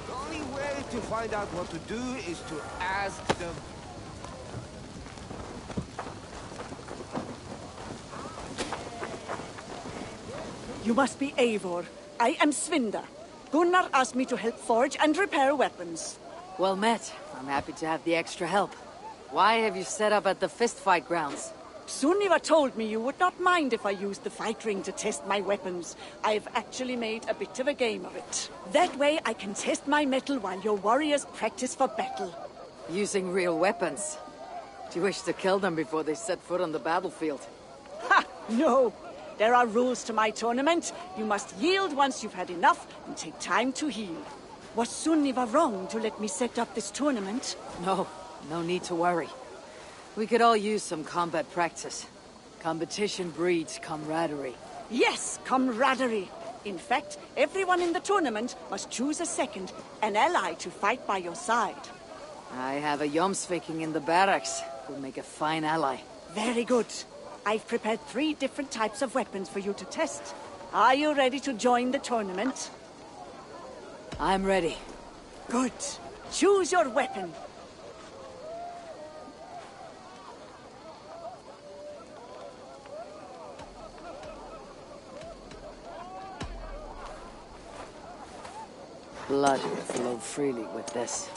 The only way to find out what to do is to ask them. You must be Eivor. I am Svinda. Gunnar asked me to help forge and repair weapons. Well met. I'm happy to have the extra help. Why have you set up at the fistfight grounds? Sunniva told me you would not mind if I used the fight ring to test my weapons. I've actually made a bit of a game of it. That way I can test my mettle while your warriors practice for battle. Using real weapons? Do you wish to kill them before they set foot on the battlefield? Ha! No! There are rules to my tournament. You must yield once you've had enough and take time to heal. Was Sunniva wrong to let me set up this tournament? No, no need to worry. We could all use some combat practice. Competition breeds camaraderie. Yes, camaraderie. In fact, everyone in the tournament must choose a second, an ally to fight by your side. I have a Jomsviking in the barracks who'll make a fine ally. Very good. I've prepared 3 different types of weapons for you to test. Are you ready to join the tournament? I'm ready. Good. Choose your weapon. Blood will flow freely with this.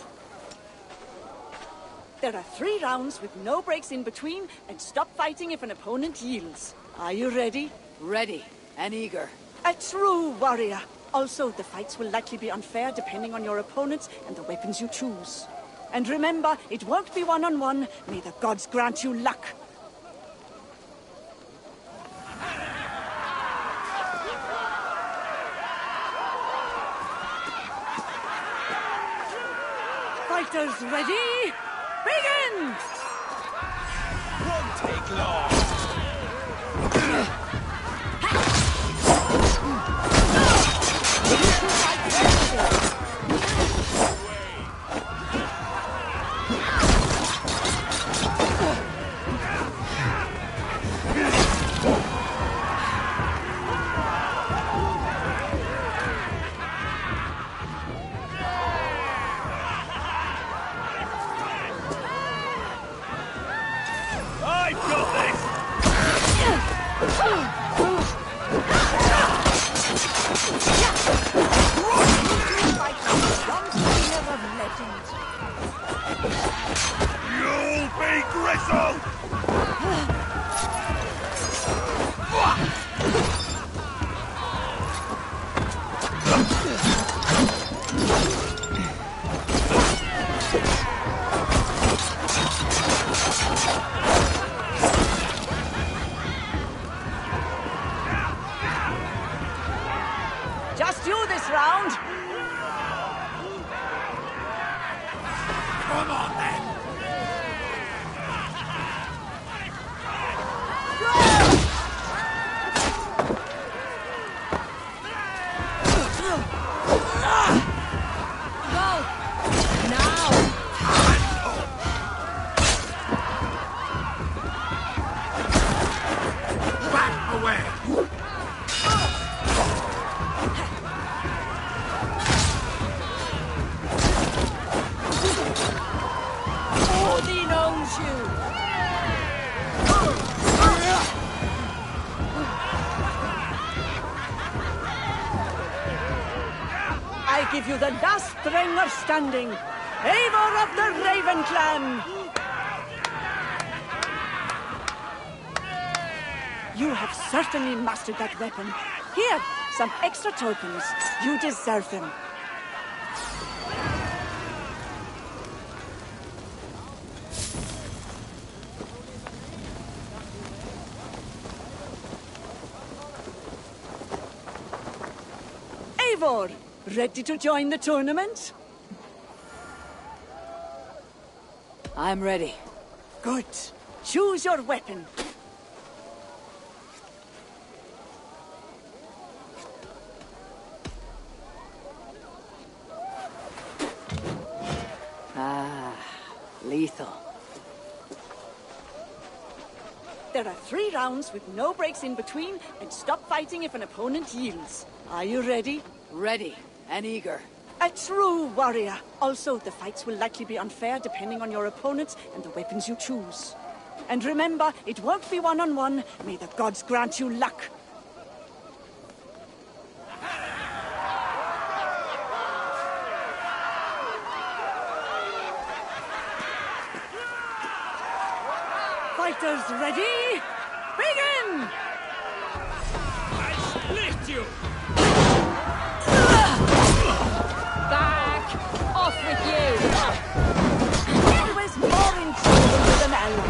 There are 3 rounds with no breaks in between, and stop fighting if an opponent yields. Are you ready? Ready and eager. A true warrior. Also, the fights will likely be unfair depending on your opponents and the weapons you choose. And remember, it won't be one-on-one. May the gods grant you luck. Fighters ready? Begin! Won't take long. You'll be gristled! Just you this round. Come on, then! I give you the last ring of standing. Eivor of the Raven Clan. You have certainly mastered that weapon. Here, some extra tokens. You deserve them. Eivor, ready to join the tournament? I'm ready. Good. Choose your weapon. Lethal. There are 3 rounds with no breaks in between, and stop fighting if an opponent yields. Are you ready? Ready and eager. A true warrior. Also, the fights will likely be unfair depending on your opponents and the weapons you choose. And remember, it won't be one-on-one. May the gods grant you luck. Fighters ready? Begin! I split you! Back off with you! Always more in trouble with an ally.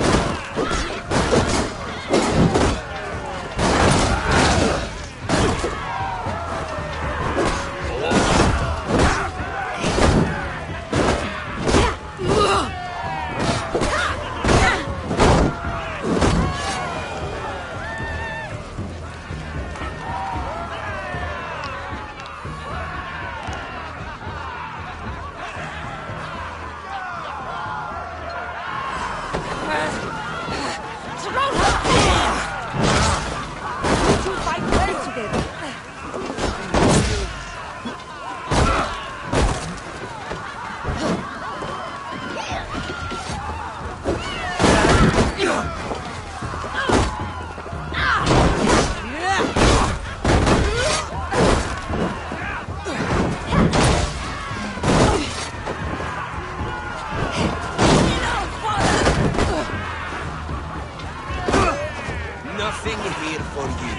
Nothing here for you.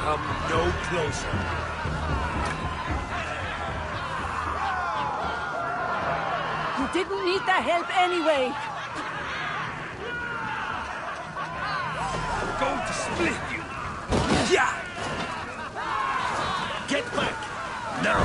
Come no closer. You didn't need the help anyway. I'm going to split you. Yeah. Get back now.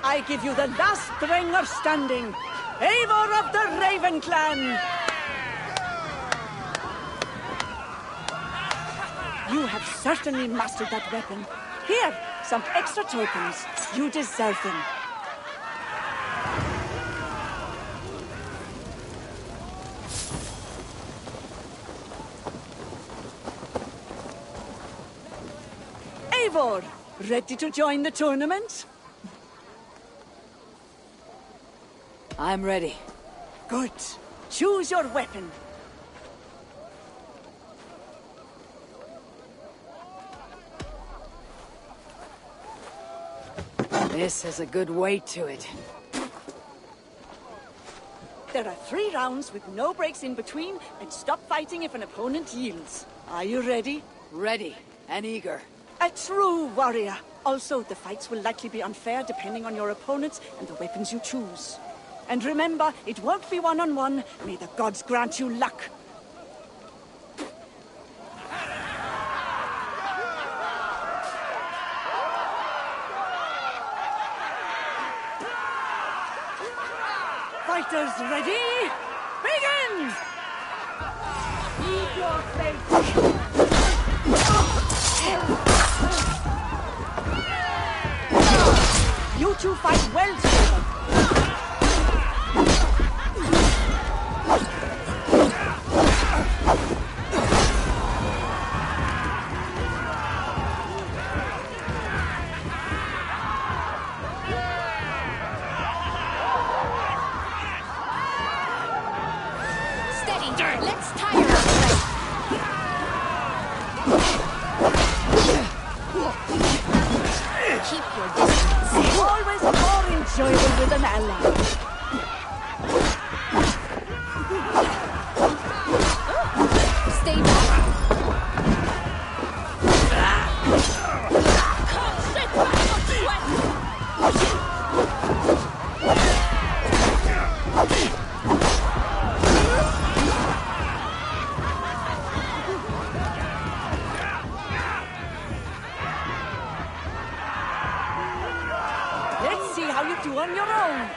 I give you the last Threnger standing, Eivor of the Raven Clan. You have certainly mastered that weapon. Here, some extra tokens. You deserve them. Eivor, ready to join the tournament? I'm ready. Good. Choose your weapon. This has a good weight to it. There are 3 rounds with no breaks in between, and stop fighting if an opponent yields. Are you ready? Ready and eager. A true warrior. Also, the fights will likely be unfair depending on your opponents and the weapons you choose. And remember, it won't be one-on-one. May the gods grant you luck. Fighters ready? Begin! Keep your faith. You two fight well together. Let's tire her. Keep your distance. Always more enjoyable with an ally. Stay back. Let's see how you do on your own.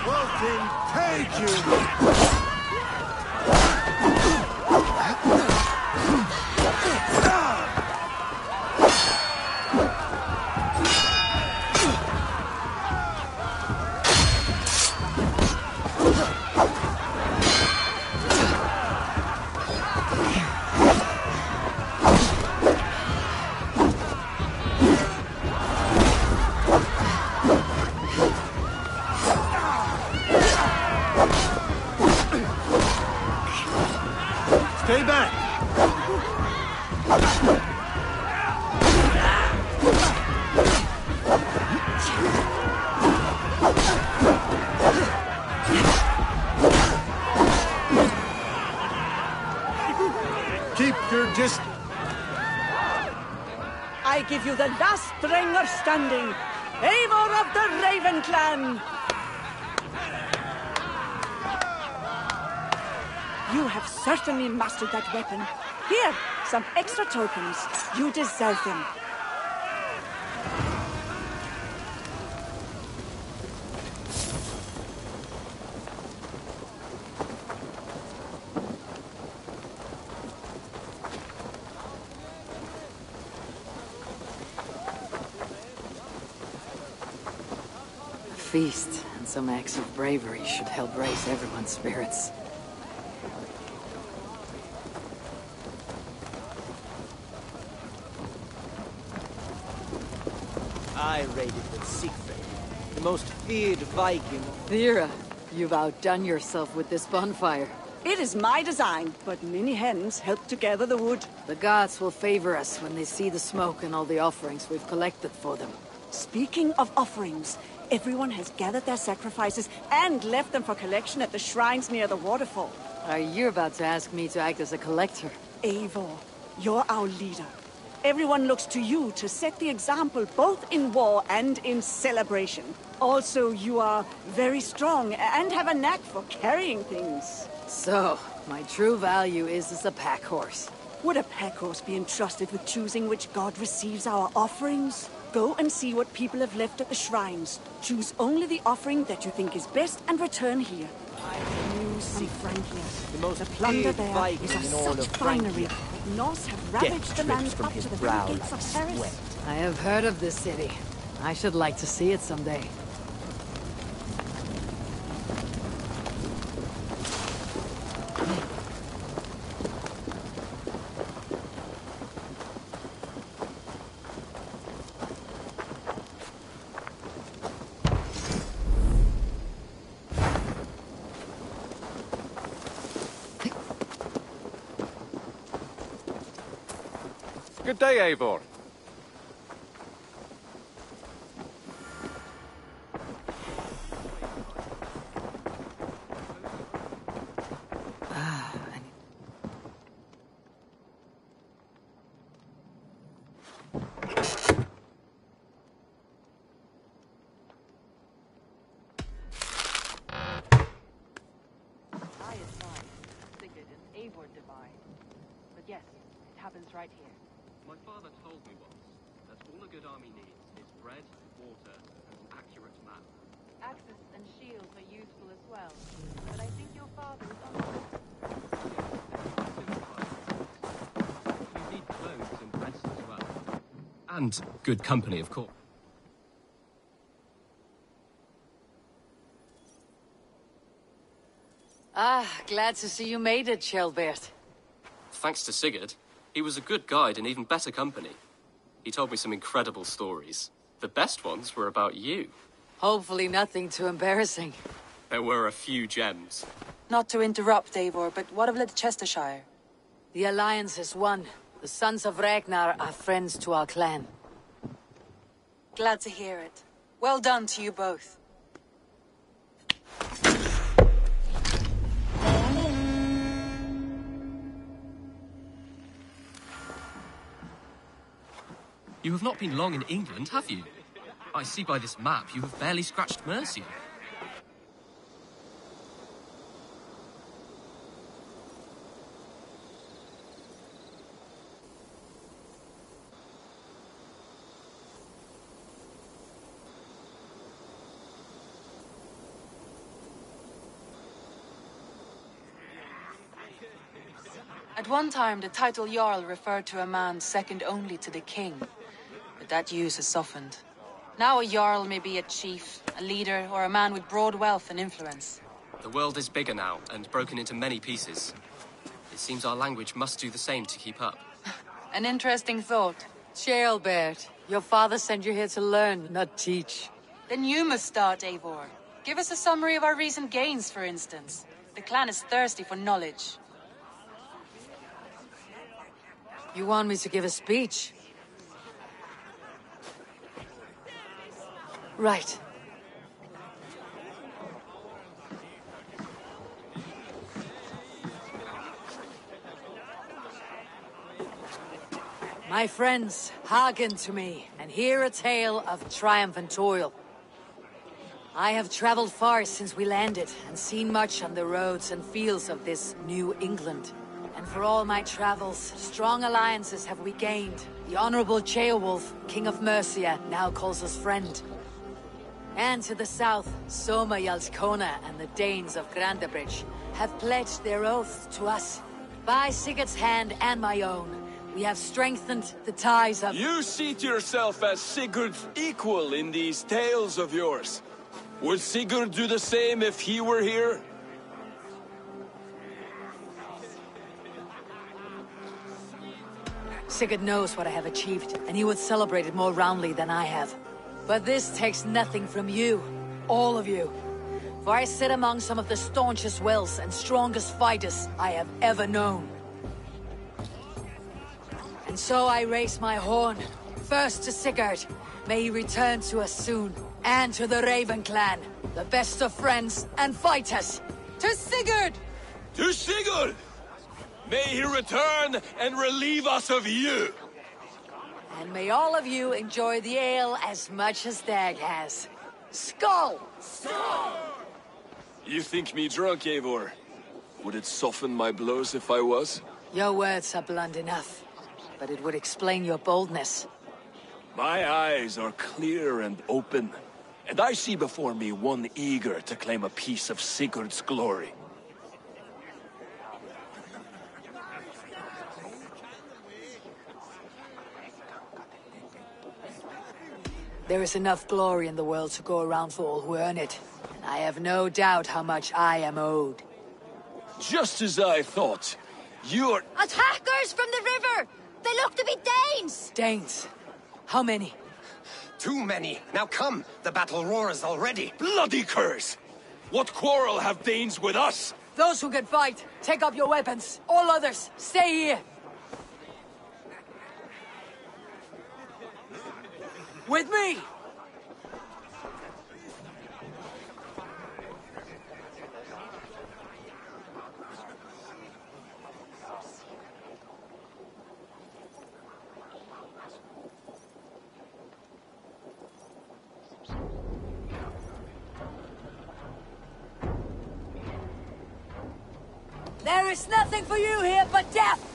Welcome, take you! Stay back! Keep your distance. I give you the last ringer standing. Eivor of the Raven Clan. You have certainly mastered that weapon. Here, some extra tokens. You deserve them. A feast and some acts of bravery should help raise everyone's spirits. I raided with Siegfried, the most feared Viking. Thera, you've outdone yourself with this bonfire. It is my design, but many hens help to gather the wood. The gods will favor us when they see the smoke and all the offerings we've collected for them. Speaking of offerings, everyone has gathered their sacrifices and left them for collection at the shrines near the waterfall. Are you about to ask me to act as a collector? Eivor, you're our leader. Everyone looks to you to set the example both in war and in celebration. Also, you are very strong and have a knack for carrying things. So, my true value is as a pack horse. Would a pack horse be entrusted with choosing which god receives our offerings? Go and see what people have left at the shrines. Choose only the offering that you think is best and return here. New Francia. The most plunder feared there Viking is of in all such of finery. Francia. Norse have ravaged the land from up his to the brow very gates like of Paris. sweat. I have heard of this city. I should like to see it someday. Good day, Eivor. But yes, it happens right here. My father told me once that all a good army needs is bread, water, and some accurate map. Axes and shields are useful as well, but I think your father is on. You need clothes and rest as well. And good company, of course. Ah, glad to see you made it, Shelbert. Thanks to Sigurd. He was a good guide and even better company. He told me some incredible stories. The best ones were about you. Hopefully nothing too embarrassing. There were a few gems. Not to interrupt, Eivor, but what of Leicestershire? The Alliance has won. The sons of Ragnar are friends to our clan. Glad to hear it. Well done to you both. You have not been long in England, have you? I see by this map you have barely scratched Mercia. At one time, the title Jarl referred to a man second only to the king. But that use has softened. Now a Jarl may be a chief, a leader, or a man with broad wealth and influence. The world is bigger now, and broken into many pieces. It seems our language must do the same to keep up. An interesting thought. Shelbert, your father sent you here to learn, not teach. Then you must start, Eivor. Give us a summary of our recent gains, for instance. The clan is thirsty for knowledge. You want me to give a speech? Right. My friends, hearken to me, and hear a tale of triumph and toil. I have traveled far since we landed, and seen much on the roads and fields of this New England. And for all my travels, strong alliances have we gained. The Honorable Ceolwulf, King of Mercia, now calls us friend. And to the south, Soma Jarlskona and the Danes of Grandabridge have pledged their oaths to us. By Sigurd's hand and my own, we have strengthened the ties of— You seat yourself as Sigurd's equal in these tales of yours. Would Sigurd do the same if he were here? Sigurd knows what I have achieved, and he would celebrate it more roundly than I have. But this takes nothing from you, all of you. For I sit among some of the staunchest wills and strongest fighters I have ever known. And so I raise my horn, first to Sigurd. May he return to us soon. And to the Raven clan, the best of friends and fighters. To Sigurd! To Sigurd! May he return and relieve us of you! And may all of you enjoy the ale as much as Dag has. Skull! Skull! You think me drunk, Eivor? Would it soften my blows if I was? Your words are blunt enough, but it would explain your boldness. My eyes are clear and open, and I see before me one eager to claim a piece of Sigurd's glory. There is enough glory in the world to go around for all who earn it, and I have no doubt how much I am owed. Just as I thought. You're— Attackers from the river! They look to be Danes! Danes? How many? Too many. Now come, the battle roars already. Bloody curse! What quarrel have Danes with us? Those who can fight, take up your weapons. All others, stay here. With me! There is nothing for you here but death!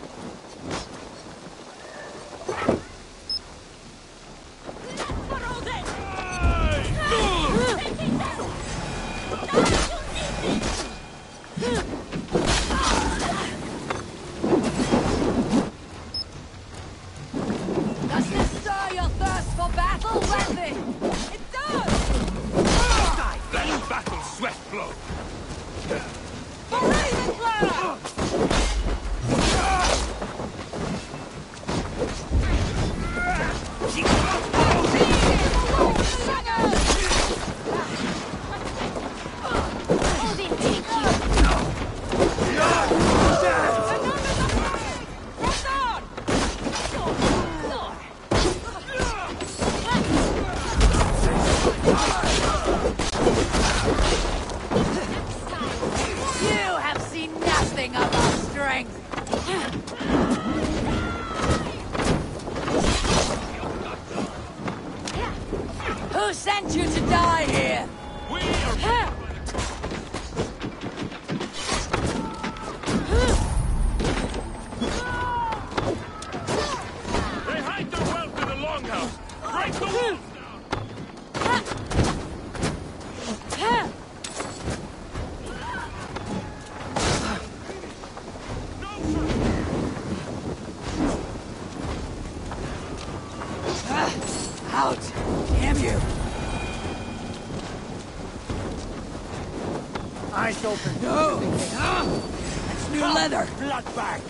You have seen nothing of our strength! Who sent you to die here? We are... They hide their wealth in the longhouse! Break the walls down! Out! Damn you! Eyes open. No! That's new leather! Blood bag.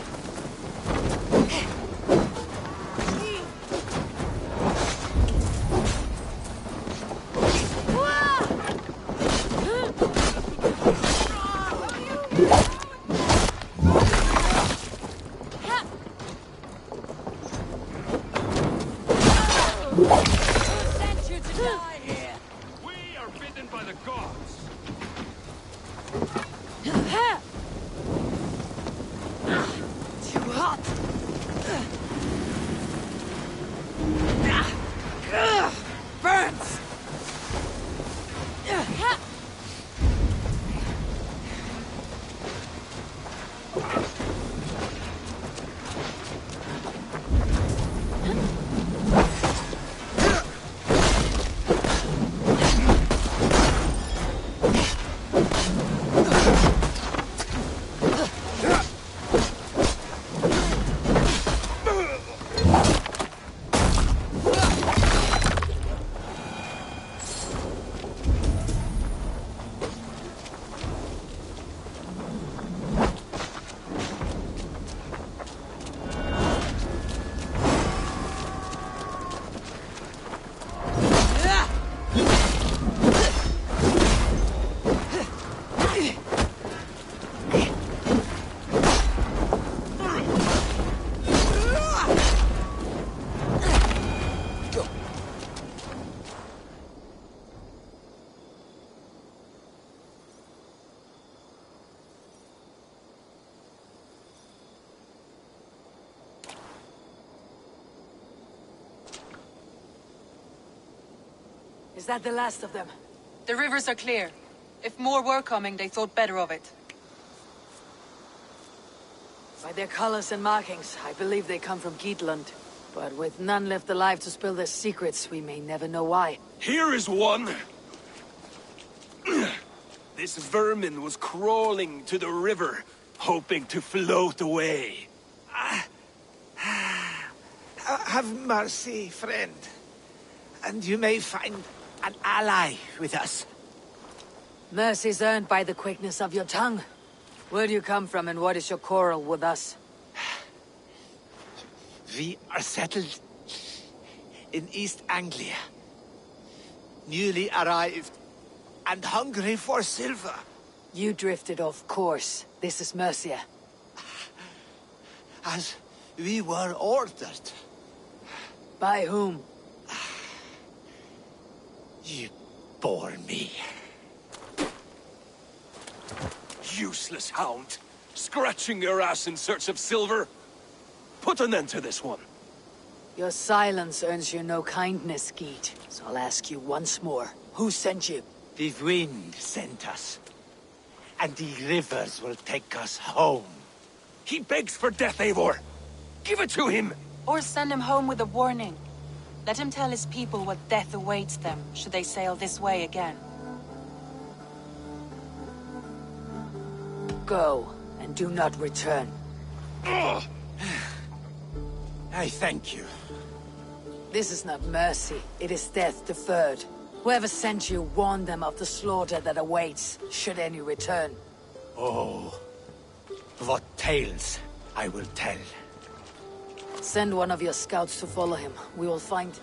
Who sent you to die here? We are bidden by the gods! Too hot! Burns! Is that the last of them? The rivers are clear. If more were coming, they thought better of it. By their colors and markings, I believe they come from Geatland. But with none left alive to spill their secrets, we may never know why. Here is one! This vermin was crawling to the river, hoping to float away. Have mercy, friend. And you may find an ally with us. Mercy's earned by the quickness of your tongue. Where do you come from and what is your quarrel with us? We are settled in East Anglia. Newly arrived and hungry for silver. You drifted off course. This is Mercia. As we were ordered. By whom? You bore me. Useless hound! Scratching your ass in search of silver! Put an end to this one! Your silence earns you no kindness, Geet. So I'll ask you once more. Who sent you? The wind sent us. And the rivers will take us home. He begs for death, Eivor! Give it to him! Or send him home with a warning. Let him tell his people what death awaits them, should they sail this way again. Go, and do not return. I thank you. This is not mercy, it is death deferred. Whoever sent you warned them of the slaughter that awaits, should any return. Oh, what tales I will tell. Send one of your scouts to follow him. We will find...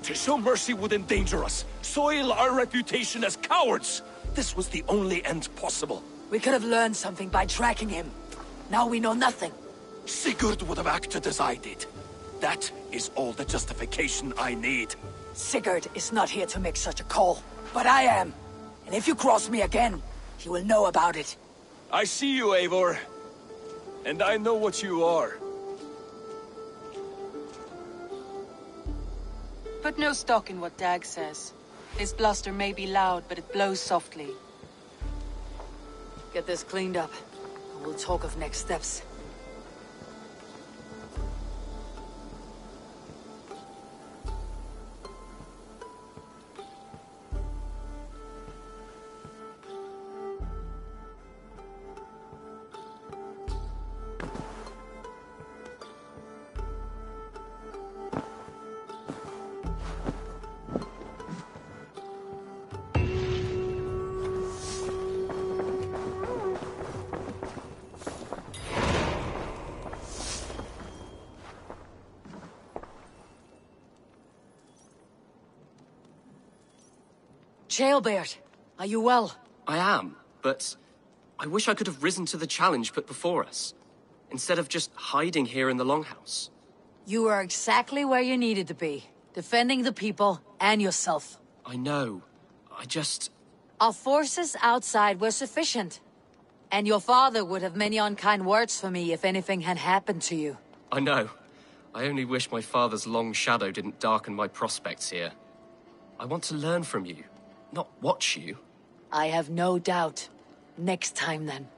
To show mercy would endanger us, soil our reputation as cowards. This was the only end possible. We could have learned something by tracking him. Now we know nothing. Sigurd would have acted as I did. That is all the justification I need. Sigurd is not here to make such a call, but I am. And if you cross me again, he will know about it. I see you, Eivor. And I know what you are. Put no stock in what Dag says. His bluster may be loud, but it blows softly. Get this cleaned up, and we'll talk of next steps. Jailbert, are you well? I am, but I wish I could have risen to the challenge put before us, instead of just hiding here in the Longhouse. You are exactly where you needed to be, defending the people and yourself. I know. I just... Our forces outside were sufficient. And your father would have many unkind words for me if anything had happened to you. I know. I only wish my father's long shadow didn't darken my prospects here. I want to learn from you, not watch you. I have no doubt. Next time, then.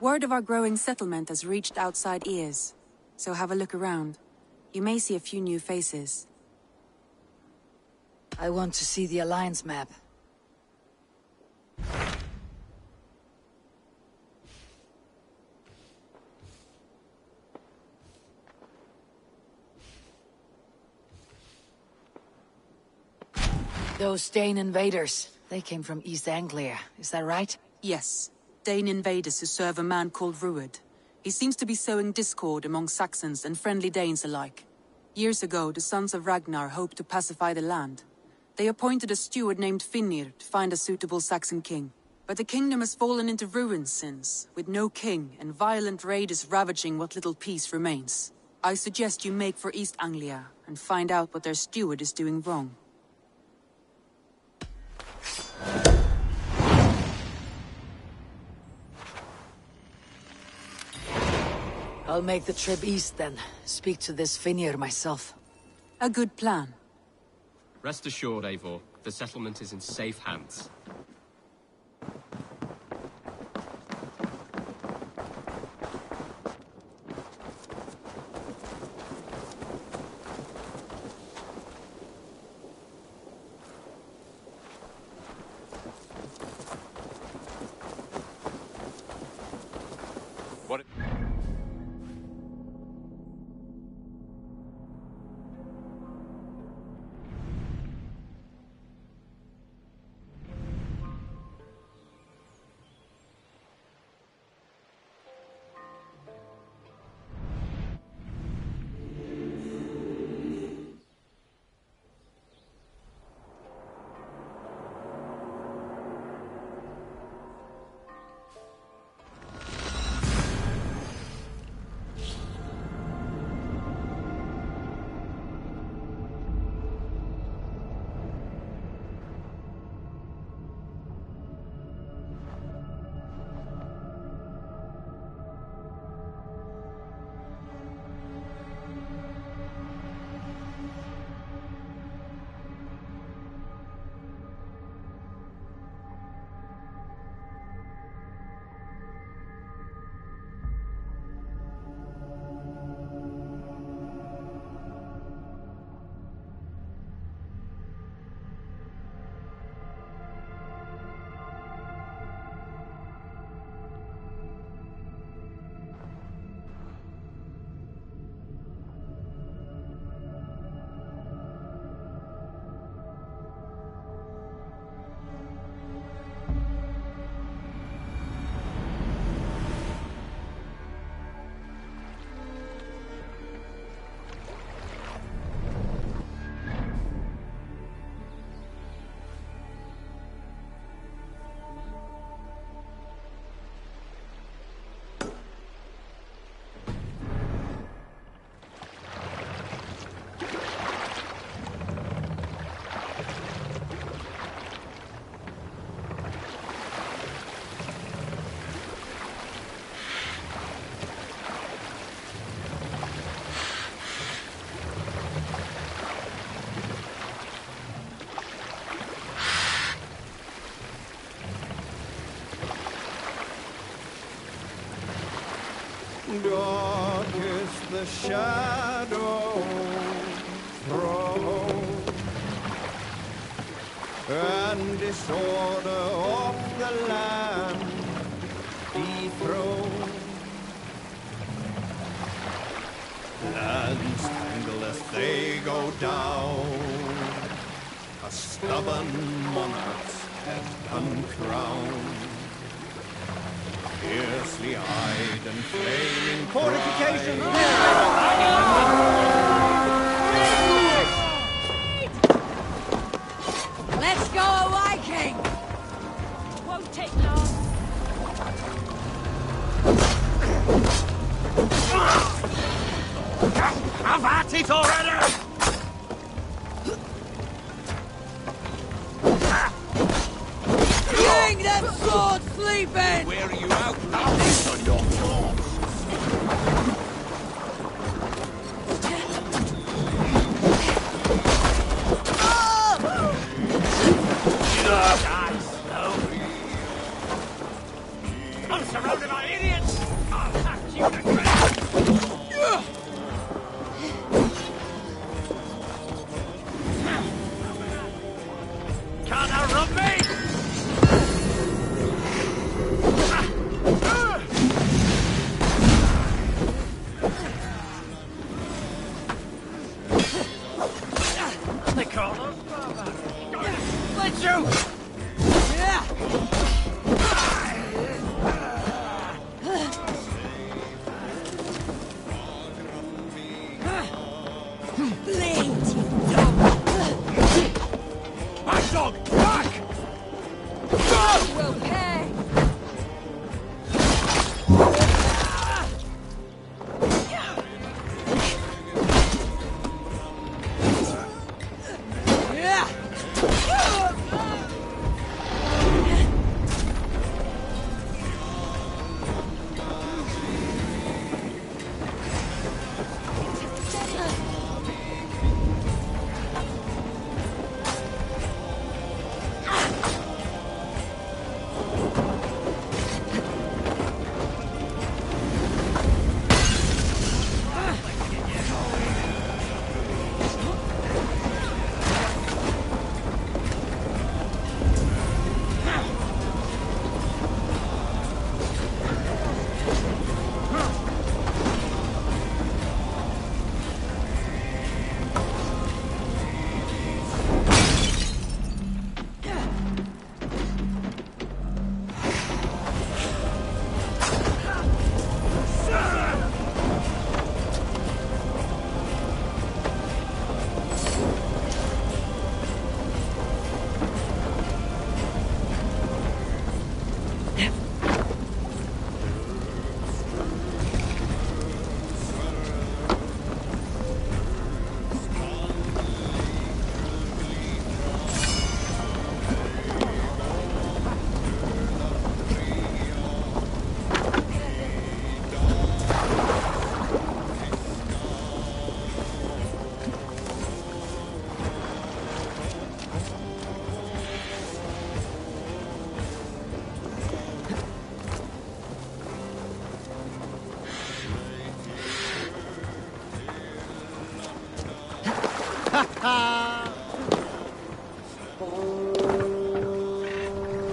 Word of our growing settlement has reached outside ears, so have a look around. You may see a few new faces. I want to see the Alliance map. Those Dane invaders, they came from East Anglia, is that right? Yes. Dane invaders who serve a man called Ruud. He seems to be sowing discord among Saxons and friendly Danes alike. Years ago, the sons of Ragnar hoped to pacify the land. They appointed a steward named Finnir to find a suitable Saxon king. But the kingdom has fallen into ruins since, with no king and violent raiders ravaging what little peace remains. I suggest you make for East Anglia and find out what their steward is doing wrong. I'll make the trip east then. Speak to this Finnir myself. A good plan. Rest assured, Eivor, the settlement is in safe hands. dark is the shadow thrown, and disorder of the land dethroned. Lands tangle as they go down, a stubborn monarch's head uncrowned. Fiercely eyed and flaming fortifications. Let's go, a Viking! Won't take long. I've had it already! Bring them swords sleeping! Where are you out? Nothing on your thoughts. I'm surrounded by idiots! I'll have you to can't outrun me! They call us barbarians. Let you! My dog, back! Will pay!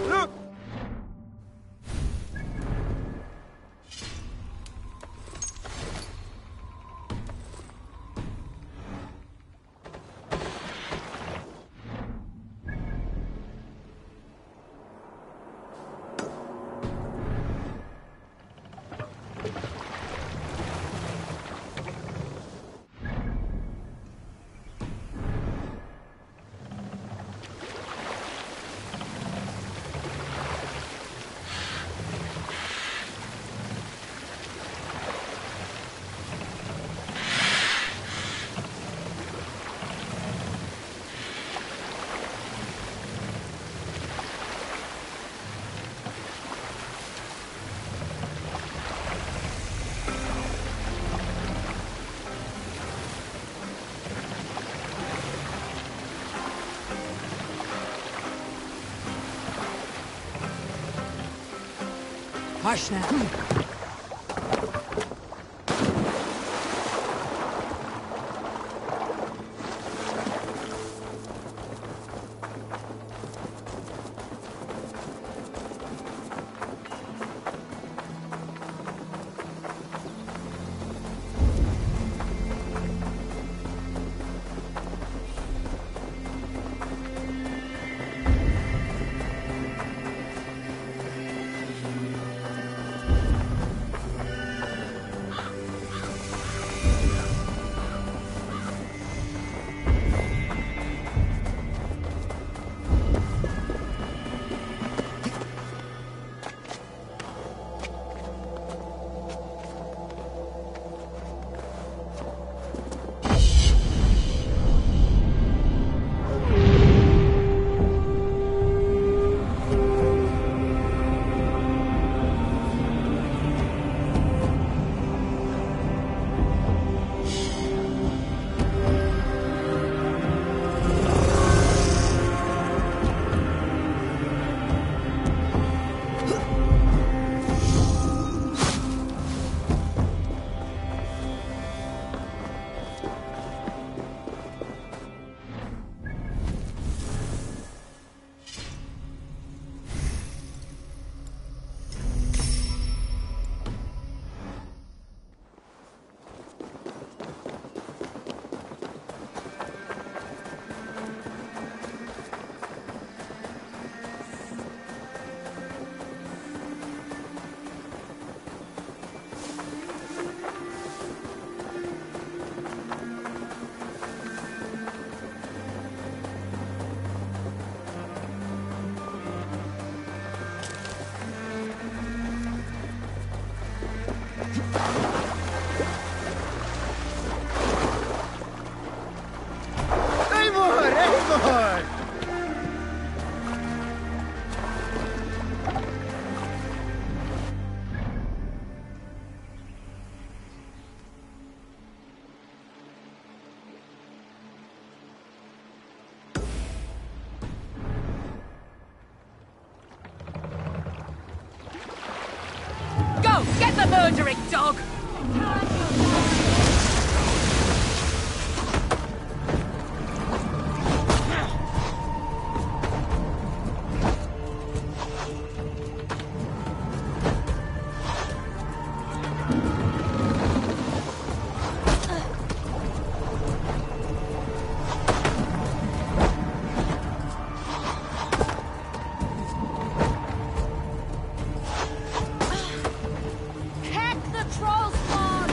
Look! Hush now. murdering dog! Heck the troll spawn!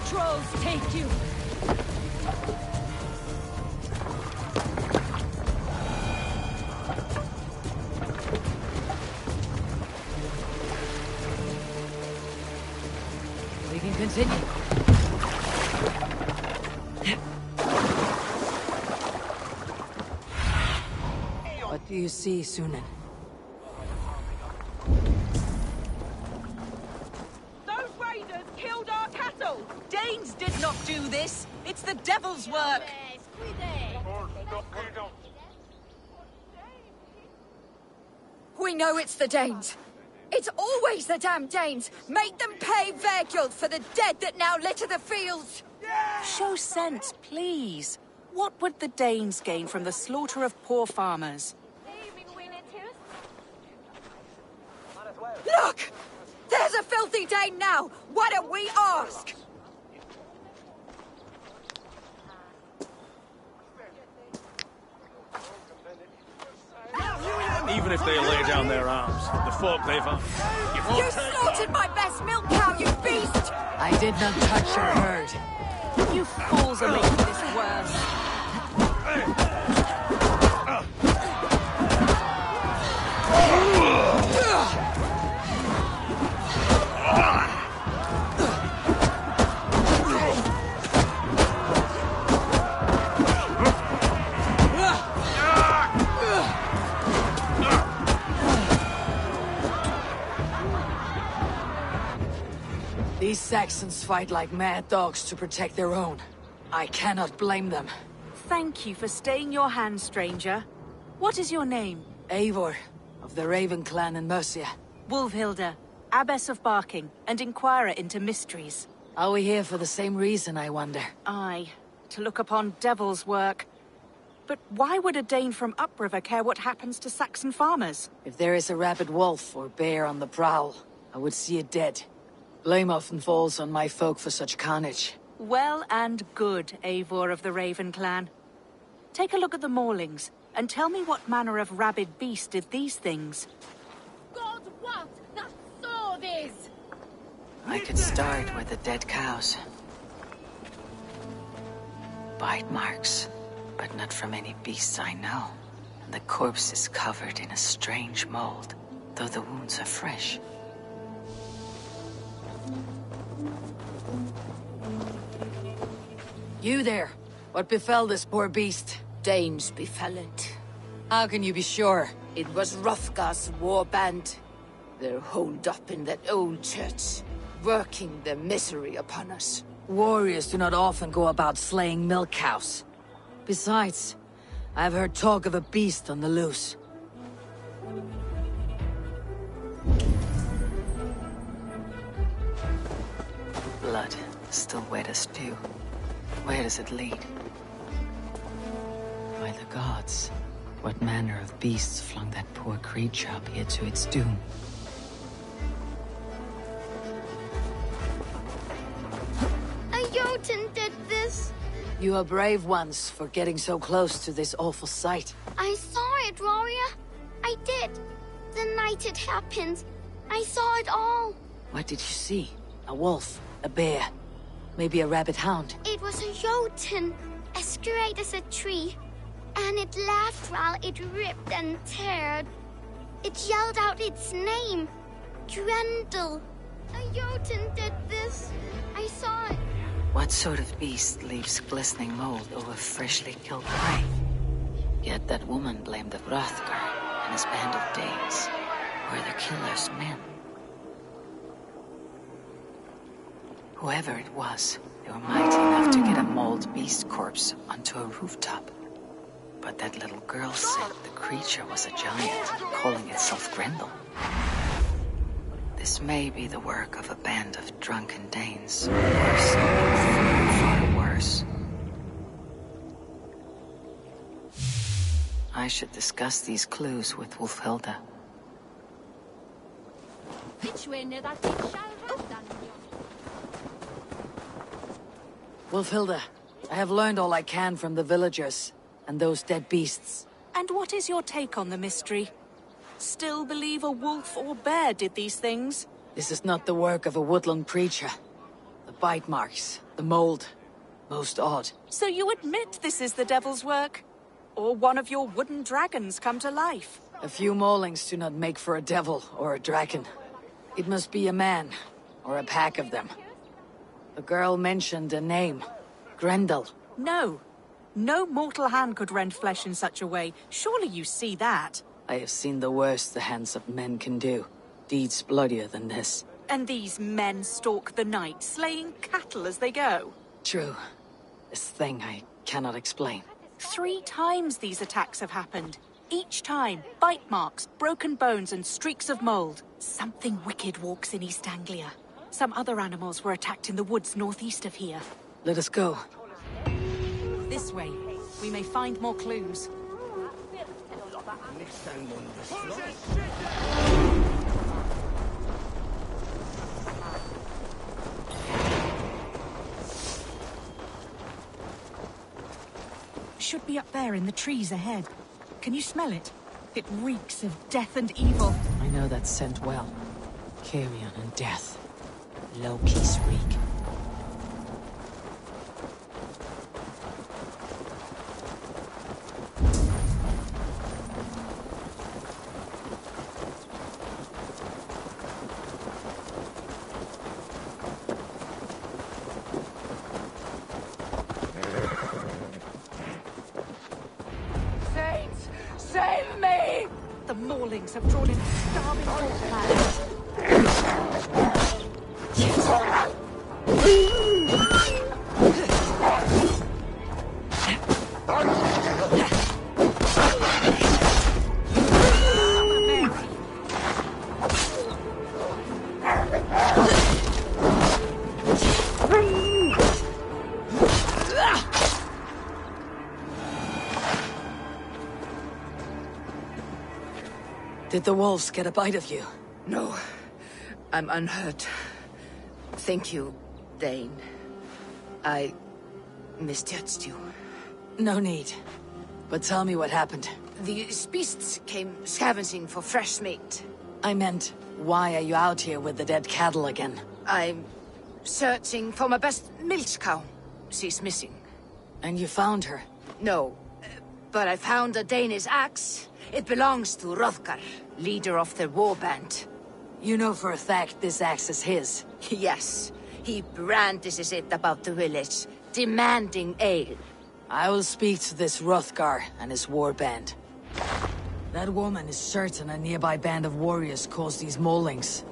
Trolls take you! We can continue. What do you see, Sunan? Those raiders killed our cattle! Danes did not do this! It's the devil's work! We know it's the Danes. It's always the damn Danes. Make them pay their guilt for the dead that now litter the fields. Show sense, please. What would the Danes gain from the slaughter of poor farmers? Look! There's a filthy Dane now! Why don't we ask? Even if they lay down their arms, the folk they've You slaughtered my best milk cow, you beast! I did not touch your herd. You fools are making this worse. These Saxons fight like mad dogs to protect their own. I cannot blame them. Thank you for staying your hand, stranger. What is your name? Eivor, of the Raven clan in Mercia. Wolfhilda, Abbess of Barking, and Inquirer into mysteries. Are we here for the same reason, I wonder? Aye, to look upon devil's work. But why would a Dane from upriver care what happens to Saxon farmers? If there is a rabid wolf or bear on the prowl, I would see it dead. Blame often falls on my folk for such carnage. Well and good, Eivor of the Raven clan. Take a look at the maulings, and tell me what manner of rabid beast did these things. God, what? That saw this! I could start with the dead cows. Bite marks, but not from any beasts I know. And the corpse is covered in a strange mold, though the wounds are fresh. You there! What befell this poor beast? Danes befell it. How can you be sure? It was Hrothgar's war band. They're holed up in that old church, working their misery upon us. Warriors do not often go about slaying milk cows. Besides, I've heard talk of a beast on the loose. Blood, still wet as dew. Where does it lead? By the gods, what manner of beasts flung that poor creature up here to its doom? A Jotun did this. You are brave ones for getting so close to this awful sight. I saw it, Roria. I did. The night it happened. I saw it all. What did you see? A wolf? A bear? Maybe a rabbit hound? It was a Jotun, as straight as a tree. And it laughed while it ripped and teared. It yelled out its name. Grendel. A Jotun did this. I saw it. What sort of beast leaves glistening mold over freshly killed prey? Yet that woman blamed the Hrothgar and his band of Danes. Were the killer's men? Whoever it was, they were mighty enough to get a mauled beast corpse onto a rooftop. But that little girl said the creature was a giant, calling itself Grendel. This may be the work of a band of drunken Danes, or something far worse. I should discuss these clues with Wulfhilda. Wulfhilda, I have learned all I can from the villagers and those dead beasts. And what is your take on the mystery? Still believe a wolf or bear did these things? This is not the work of a woodland preacher. The bite marks, the mold, most odd. So you admit this is the devil's work? Or one of your wooden dragons come to life? A few maulings do not make for a devil or a dragon. It must be a man, or a pack of them. The girl mentioned a name. Grendel. No. No mortal hand could rend flesh in such a way. Surely you see that. I have seen the worst the hands of men can do. Deeds bloodier than this. And these men stalk the night, slaying cattle as they go. True. This thing I cannot explain. 3 times these attacks have happened. Each time, bite marks, broken bones, and streaks of mold. Something wicked walks in East Anglia. Some other animals were attacked in the woods northeast of here. Let us go. This way. We may find more clues. Should be up there in the trees ahead. Can you smell it? It reeks of death and evil. I know that scent well. Carrion and death. Loki's reek. Saints, save me! The Maulings have drawn in a starving wolf. Did the wolves get a bite of you? No. I'm unhurt. Thank you, Dane. I misjudged you. No need. But tell me what happened. These beasts came scavenging for fresh meat. I meant, why are you out here with the dead cattle again? I'm searching for my best milch cow. She's missing. And you found her? No, but I found a Danish axe. It belongs to Hrothgar, leader of the war band. You know for a fact this axe is his? Yes. He brandishes it about the village, demanding ale. I will speak to this Hrothgar and his war band. That woman is certain a nearby band of warriors caused these maulings.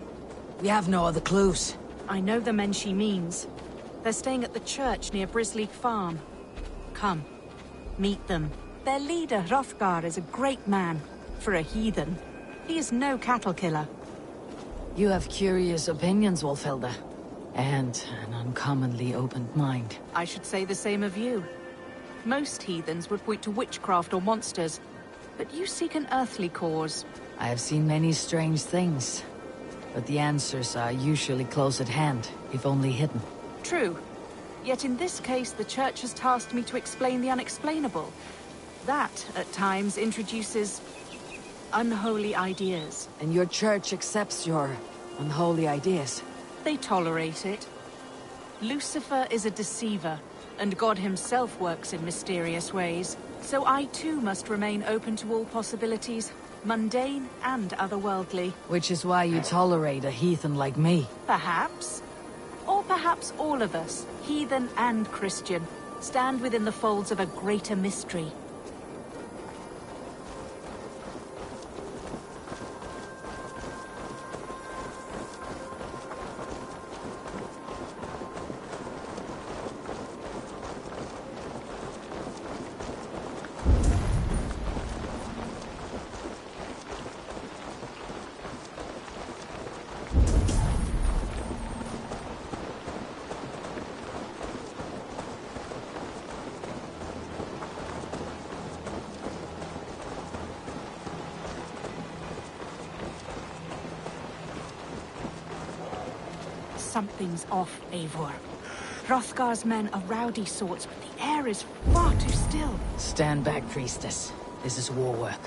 We have no other clues. I know the men she means. They're staying at the church near Brisleek Farm. Come, meet them. Their leader, Hrothgar, is a great man. For a heathen. He is no cattle killer. You have curious opinions, Wulfhilda. And an uncommonly opened mind. I should say the same of you. Most heathens would point to witchcraft or monsters, but you seek an earthly cause. I have seen many strange things, but the answers are usually close at hand, if only hidden. True. Yet in this case, the Church has tasked me to explain the unexplainable. That, at times, introduces unholy ideas. And your Church accepts your unholy ideas? They tolerate it. Lucifer is a deceiver, and God himself works in mysterious ways. So I too must remain open to all possibilities, mundane and otherworldly. Which is why you tolerate a heathen like me. Perhaps. Or perhaps all of us, heathen and Christian, stand within the folds of a greater mystery. Something's off, Eivor. Hrothgar's men are rowdy sorts, but the air is far too still. Stand back, priestess. This is war work.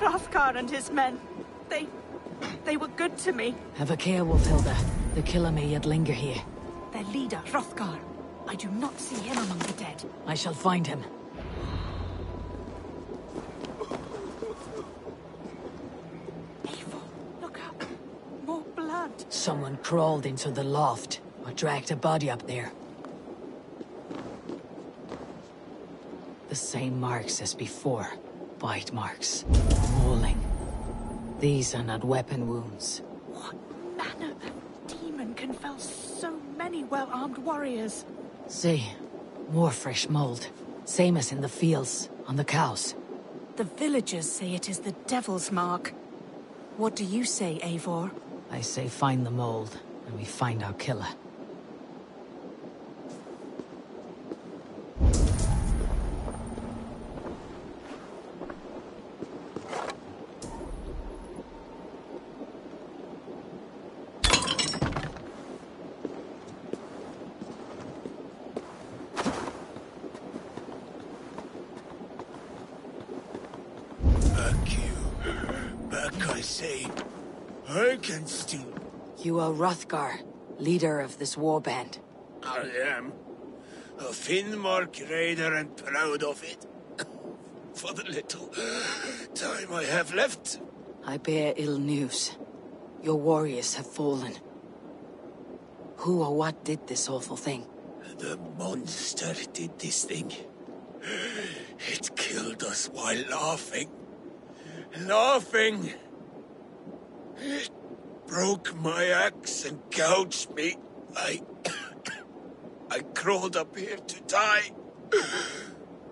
Hrothgar and his men, they were good to me. Have a care, Wolfhilda. The killer may yet linger here. Their leader, Hrothgar. I do not see him among the dead. I shall find him. Eivor, look up. More blood. Someone crawled into the loft, or dragged a body up there. The same marks as before. Bite marks. Mauling. These are not weapon wounds. What manner of demon can fell so many well-armed warriors? See, more fresh mold. Same as in the fields, on the cows. The villagers say it is the devil's mark. What do you say, Eivor? I say find the mold, and we find our killer. I can still... You are Hrothgar, leader of this warband. I am. A Finnmark raider and proud of it. For the little time I have left. I bear ill news. Your warriors have fallen. Who or what did this awful thing? The monster did this thing. It killed us while laughing. Laughing! It broke my axe and gouged me. I crawled up here to die.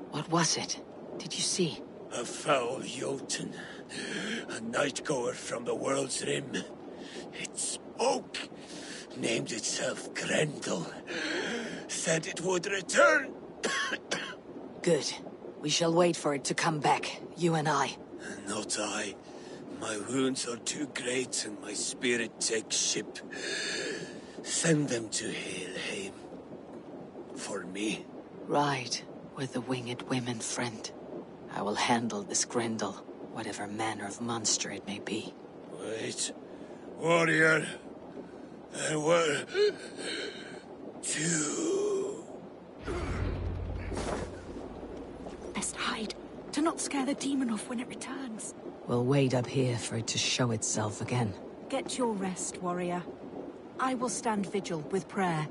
What was it? Did you see? A foul Jotun. A night-goer from the world's rim. It spoke. Named itself Grendel. Said it would return. Good. We shall wait for it to come back, you and I. Not I. My wounds are too great and my spirit takes ship. Send them to Helheim. For me. Ride with the winged women, friend. I will handle this Grendel, whatever manner of monster it may be. Wait. Warrior. There were... two... Best hide, to not scare the demon off when it returns. We'll wait up here for it to show itself again. Get your rest, warrior. I will stand vigil with prayer.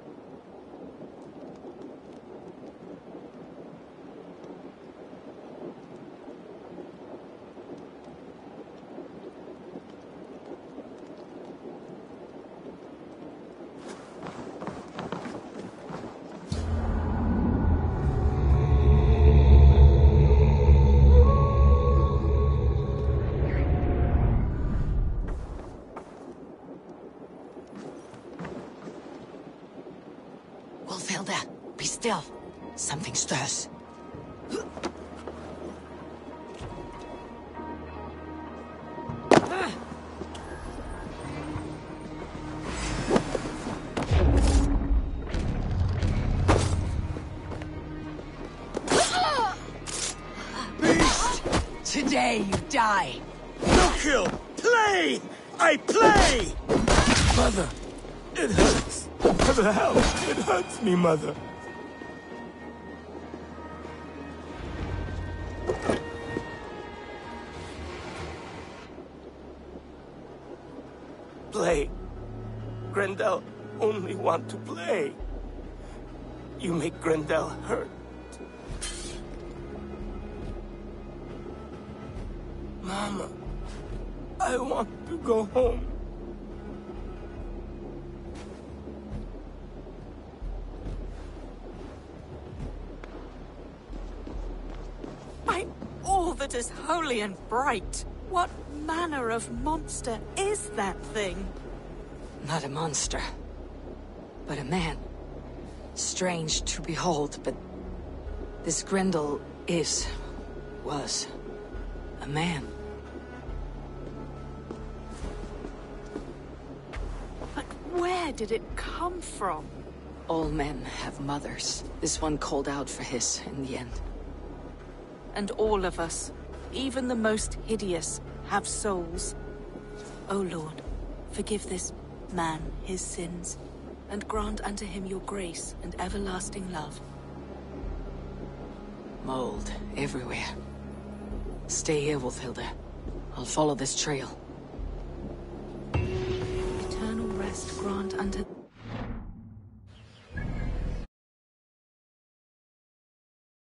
Wolfhilda, be still. Something stirs. Beast! Today you die. No kill! Play! I play! Mother, it hurts. What the hell? It hurts me, Mother. Play. Grendel only want to play. You make Grendel hurt. Mama, I want to go home. By all that is holy and bright, What manner of monster is that thing? Not a monster, but a man. Strange to behold, but this Grendel was a man. But where did it come from? All men have mothers. This one called out for his in the end. And all of us, even the most hideous, have souls. O Lord, forgive this man his sins, and grant unto him your grace and everlasting love. Mold everywhere. Stay here, Wolfhilda. I'll follow this trail. Eternal rest grant unto...